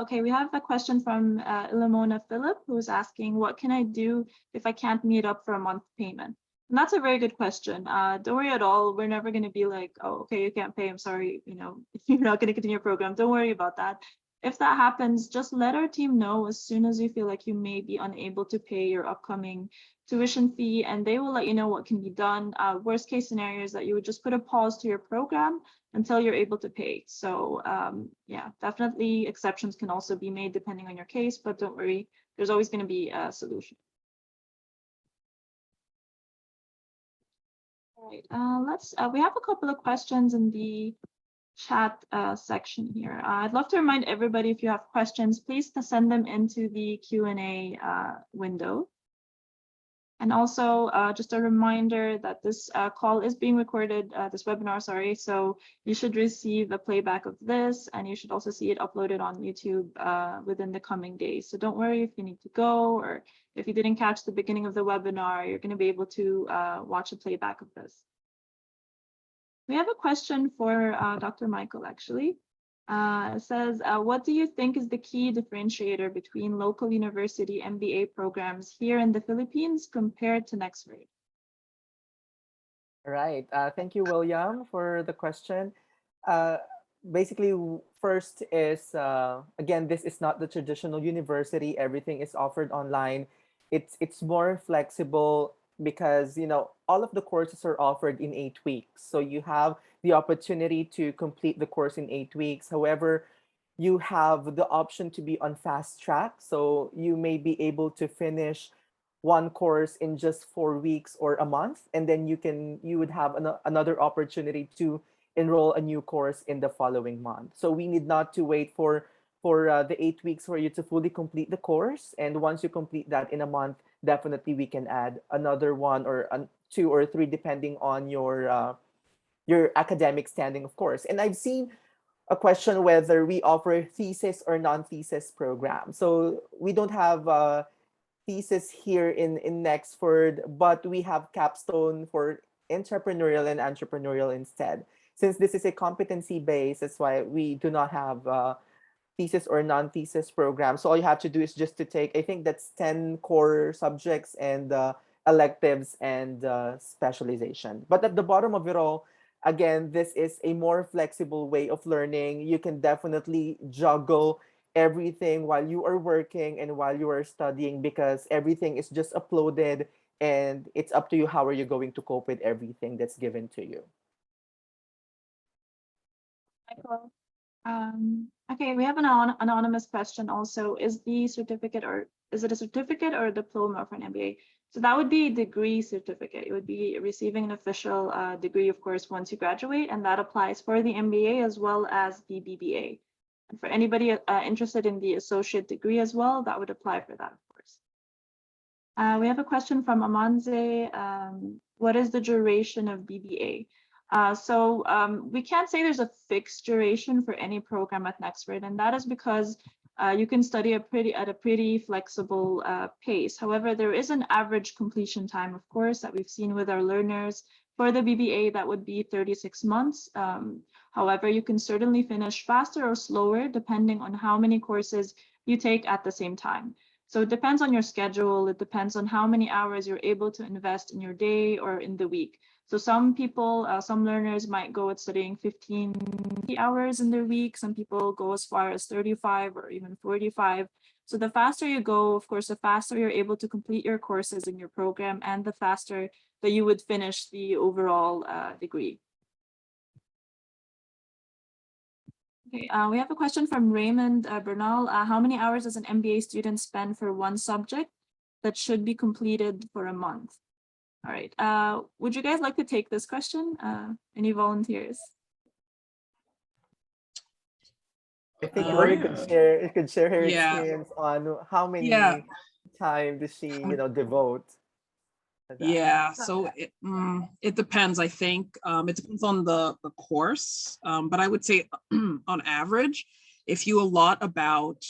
Okay, we have a question from Ilamona Philip, who's asking, what can I do if I can't meet up for a month payment? And that's a very good question. Don't worry at all. We're never going to be like, oh, okay, you can't pay. I'm sorry. You're not going to continue your program. Don't worry about that. If that happens, just let our team know as soon as you feel like you may be unable to pay your upcoming tuition fee, and they will let you know what can be done. Worst case scenario is that you would just put a pause to your program until you're able to pay. So yeah, definitely exceptions can also be made depending on your case, but don't worry, there's always going to be a solution. All right, we have a couple of questions in the chat section here. I'd love to remind everybody, if you have questions, please send them into the Q&A window. And also just a reminder that this call is being recorded, this webinar, sorry. So you should receive a playback of this, and you should also see it uploaded on YouTube within the coming days. So don't worry if you need to go, or if you didn't catch the beginning of the webinar, you're going to be able to watch a playback of this. We have a question for Dr. Michael, actually. It says, what do you think is the key differentiator between local university MBA programs here in the Philippines compared to Nexford? Right. Thank you, William, for the question. Basically, first is, again, this is not the traditional university. Everything is offered online. It's more flexible because, all of the courses are offered in 8 weeks. So you have the opportunity to complete the course in 8 weeks. However, you have the option to be on fast track. So you may be able to finish one course in just 4 weeks or a month, and then you would have another opportunity to enroll a new course in the following month. So we need not to wait for the 8 weeks for you to fully complete the course. And once you complete that in a month, definitely we can add another one or 2 or 3, depending on your academic standing, of course. And I've seen a question whether we offer thesis or non-thesis program. So we don't have thesis here in Nexford, but we have capstone for intrapreneurial and entrepreneurial instead. Since this is a competency base, that's why we do not have thesis or non-thesis program. So all you have to do is just to take, I think that's 10 core subjects and electives and specialization. But at the bottom of it all, again, this is a more flexible way of learning. You can definitely juggle everything while you are working and while you are studying, because everything is just uploaded, and it's up to you how are you going to cope with everything that's given to you. Michael. Okay, we have an anonymous question also. Is the certificate, or is it a certificate or a diploma for an MBA? So that would be a degree certificate. It would be receiving an official degree, of course, once you graduate, and that applies for the MBA as well as the BBA. And for anybody interested in the associate degree as well, that would apply for that, of course. We have a question from Amanze. What is the duration of BBA? We can't say there's a fixed duration for any program at Nexford, and that is because you can study at a pretty flexible pace. However, there is an average completion time, of course, that we've seen with our learners. For the BBA, that would be 36 months. However, you can certainly finish faster or slower depending on how many courses you take at the same time. So it depends on your schedule. It depends on how many hours you're able to invest in your day or in the week. So some people, some learners might go at studying 15 hours in their week. Some people go as far as 35 or even 45. So the faster you go, of course, the faster you're able to complete your courses in your program, and the faster that you would finish the overall degree. Okay, we have a question from Raymond Bernal. How many hours does an MBA student spend for one subject that should be completed for a month? All right, would you guys like to take this question? Any volunteers? I think Lori could share her experience on how many time does she, devote. Yeah, so it depends, I think. It depends on the course, but I would say on average, if you allot about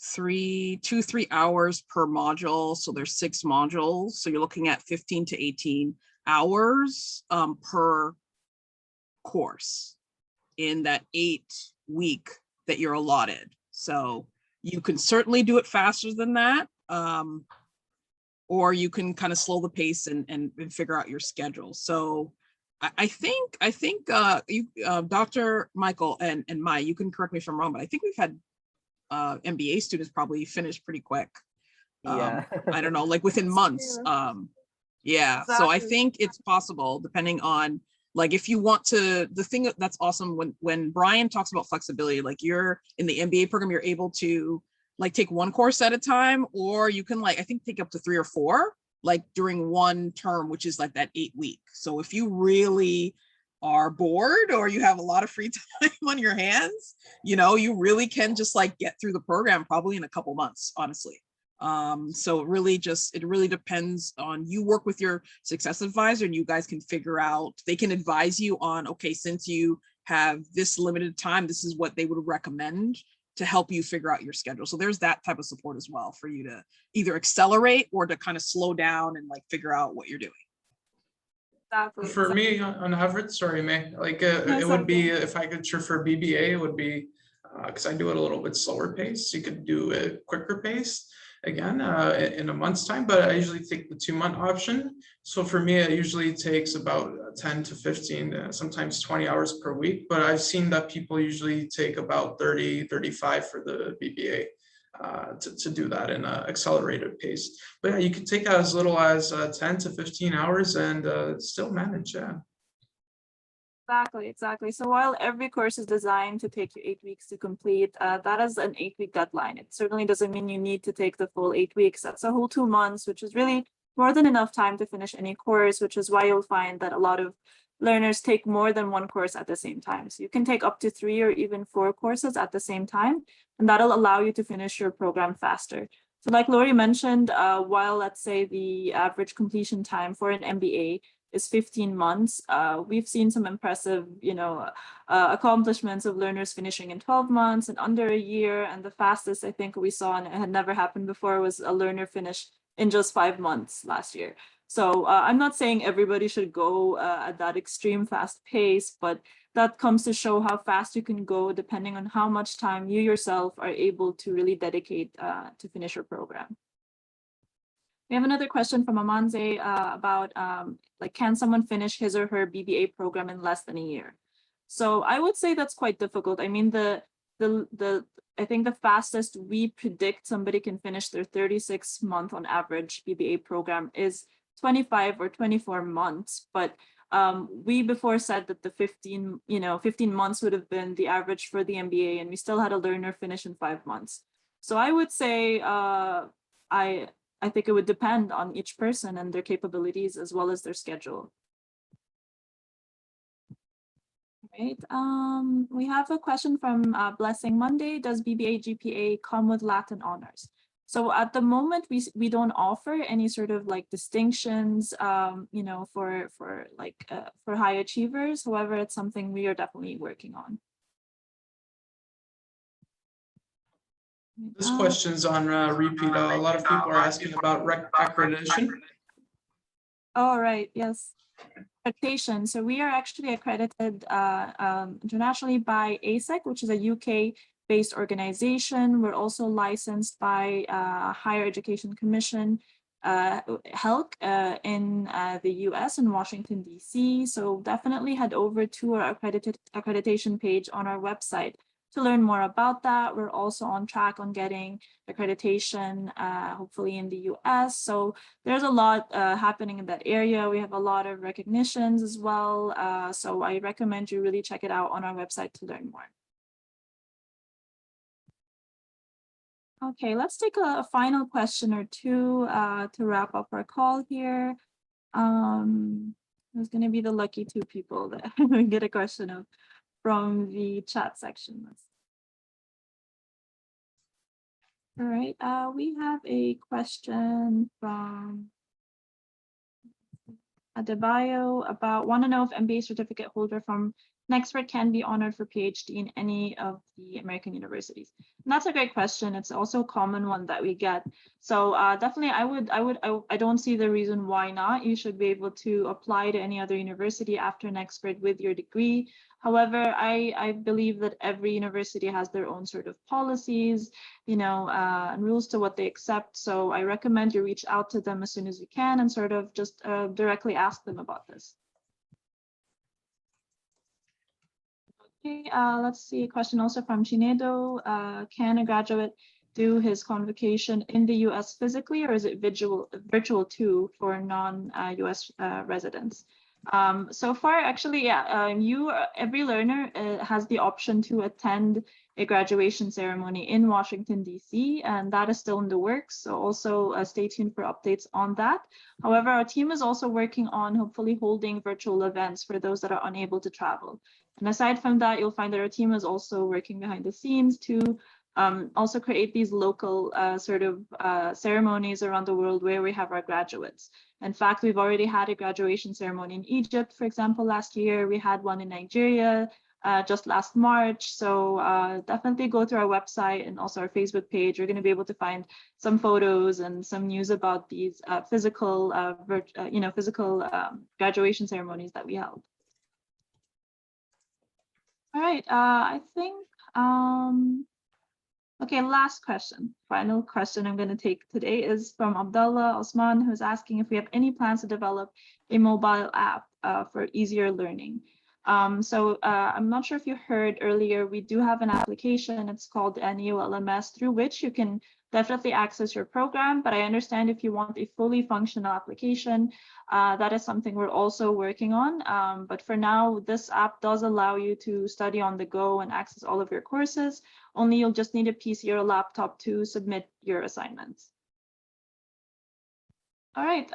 3 to 3 hours per module, so there's 6 modules, so you're looking at 15 to 18 hours per course in that 8-week that you're allotted. So you can certainly do it faster than that. Or you can kind of slow the pace and figure out your schedule. So I think you, Dr. Michael and Mai, you can correct me if I'm wrong, but I think we've had MBA students probably finish pretty quick. I don't know, like within months. Yeah, exactly. So I think it's possible depending on, like, if you want to, the thing that's awesome when Brian talks about flexibility, like you're in the MBA program, you're able to like take one course at a time, or you can, like, I think take up to 3 or 4, like during one term, which is like that 8-week. So if you really are bored or you have a lot of free time on your hands, you really can just like get through the program probably in a couple months, honestly. So it really depends on, you work with your success advisor and you guys can figure out, they can advise you on, okay, since you have this limited time, this is what they would recommend to help you figure out your schedule. So there's that type of support as well for you to either accelerate or to kind of slow down and like figure out what you're doing. Exactly. For me, on average, sorry, May, like it would be, if I could choose for BBA, it would be, because I do it a little bit slower pace. You could do a quicker pace again in a month's time, but I usually take the 2-month option. So for me, it usually takes about 10 to 15, sometimes 20 hours per week. But I've seen that people usually take about 30, 35 for the BBA to do that in an accelerated pace. But yeah, you can take as little as 10 to 15 hours and still manage. Yeah. Exactly. So while every course is designed to take you 8 weeks to complete, that is an 8-week deadline. It certainly doesn't mean you need to take the full 8 weeks. That's a whole 2 months, which is really more than enough time to finish any course, which is why you'll find that a lot of learners take more than one course at the same time. So you can take up to 3 or even 4 courses at the same time, and that'll allow you to finish your program faster. So like Lori mentioned, while let's say the average completion time for an MBA is 15 months. We've seen some impressive, accomplishments of learners finishing in 12 months and under a year. And the fastest I think we saw, and it had never happened before, was a learner finish in just 5 months last year. So I'm not saying everybody should go at that extreme fast pace, but that comes to show how fast you can go depending on how much time you yourself are able to really dedicate to finish your program. We have another question from Amanze about like, can someone finish his or her BBA program in less than a year? So I would say that's quite difficult. I mean, I think the fastest we predict somebody can finish their 36-month on average BBA program is 25 or 24 months. But we before said that the 15 months would have been the average for the MBA, and we still had a learner finish in 5 months. So I would say I think it would depend on each person and their capabilities as well as their schedule. Right. We have a question from Blessing Monday. Does BBA GPA come with Latin honors? So at the moment, we don't offer any sort of like distinctions, for high achievers. However, it's something we are definitely working on. This question's on repeat. A lot of people are asking about accreditation. Oh, right. Yes. Accreditation. So we are actually accredited internationally by ASEC, which is a UK-based organization. We're also licensed by Higher Education Commission, HELC, in the US in Washington, DC. So definitely head over to our accreditation page on our website to learn more about that. We're also on track on getting accreditation, hopefully in the US. So there's a lot happening in that area. We have a lot of recognitions as well. So I recommend you really check it out on our website to learn more. Okay, let's take a final question or two to wrap up our call here. There's going to be the lucky two people that get a question of from the chat section. All right, we have a question from Adebayo about want to know if MBA certificate holder from Nexford can be honored for PhD in any of the American universities. And that's a great question. It's also a common one that we get. So definitely, I don't see the reason why not. You should be able to apply to any other university after Nexford with your degree. However, I believe that every university has their own sort of policies, and rules to what they accept. So I recommend you reach out to them as soon as you can and sort of just directly ask them about this. Okay, let's see a question also from Chinedo. Can a graduate do his convocation in the US physically, or is it virtual too for non-US residents? So far, actually, yeah, every learner has the option to attend a graduation ceremony in Washington, DC, and that is still in the works. So also stay tuned for updates on that. However, our team is also working on hopefully holding virtual events for those that are unable to travel. And aside from that, you'll find that our team is also working behind the scenes to also create these local ceremonies around the world where we have our graduates. In fact, we've already had a graduation ceremony in Egypt, for example, last year. We had one in Nigeria just last March. So definitely go to our website and also our Facebook page. You're going to be able to find some photos and some news about these physical graduation ceremonies that we held. All right, I think, okay, last question, final question I'm going to take today is from Abdullah Osman, who's asking if we have any plans to develop a mobile app for easier learning. So I'm not sure if you heard earlier, we do have an application. It's called NXU LMS, through which you can definitely access your program. But I understand if you want a fully functional application, that is something we're also working on. But for now, this app does allow you to study on the go and access all of your courses. Only you'll just need a PC or a laptop to submit your assignments. All right,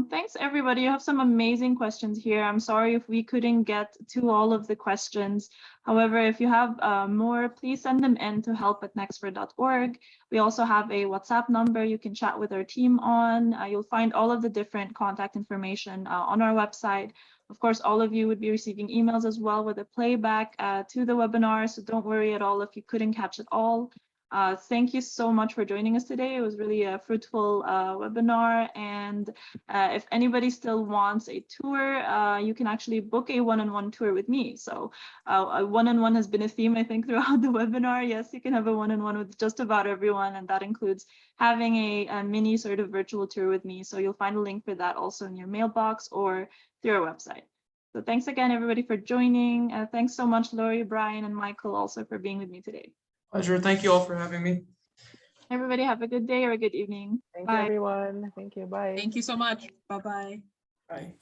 thanks everybody. You have some amazing questions here. I'm sorry if we couldn't get to all of the questions. However, if you have more, please send them in to help@nexford.org. We also have a WhatsApp number you can chat with our team on. You'll find all of the different contact information on our website. Of course, all of you would be receiving emails as well with a playback to the webinar, so don't worry at all if you couldn't catch it all. Thank you so much for joining us today. It was really a fruitful webinar. And if anybody still wants a tour, you can actually book a one-on-one tour with me. So a one-on-one has been a theme, I think, throughout the webinar. Yes, you can have a one-on-one with just about everyone, and that includes having a mini sort of virtual tour with me. So you'll find a link for that also in your mailbox or through our website. So thanks again, everybody, for joining. Thanks so much, Lori, Brian, and Michael also for being with me today. Pleasure. Thank you all for having me. Everybody have a good day or a good evening. Thanks, Bye. everyone. Thank you. Bye. Thank you so much. Bye-bye. Bye.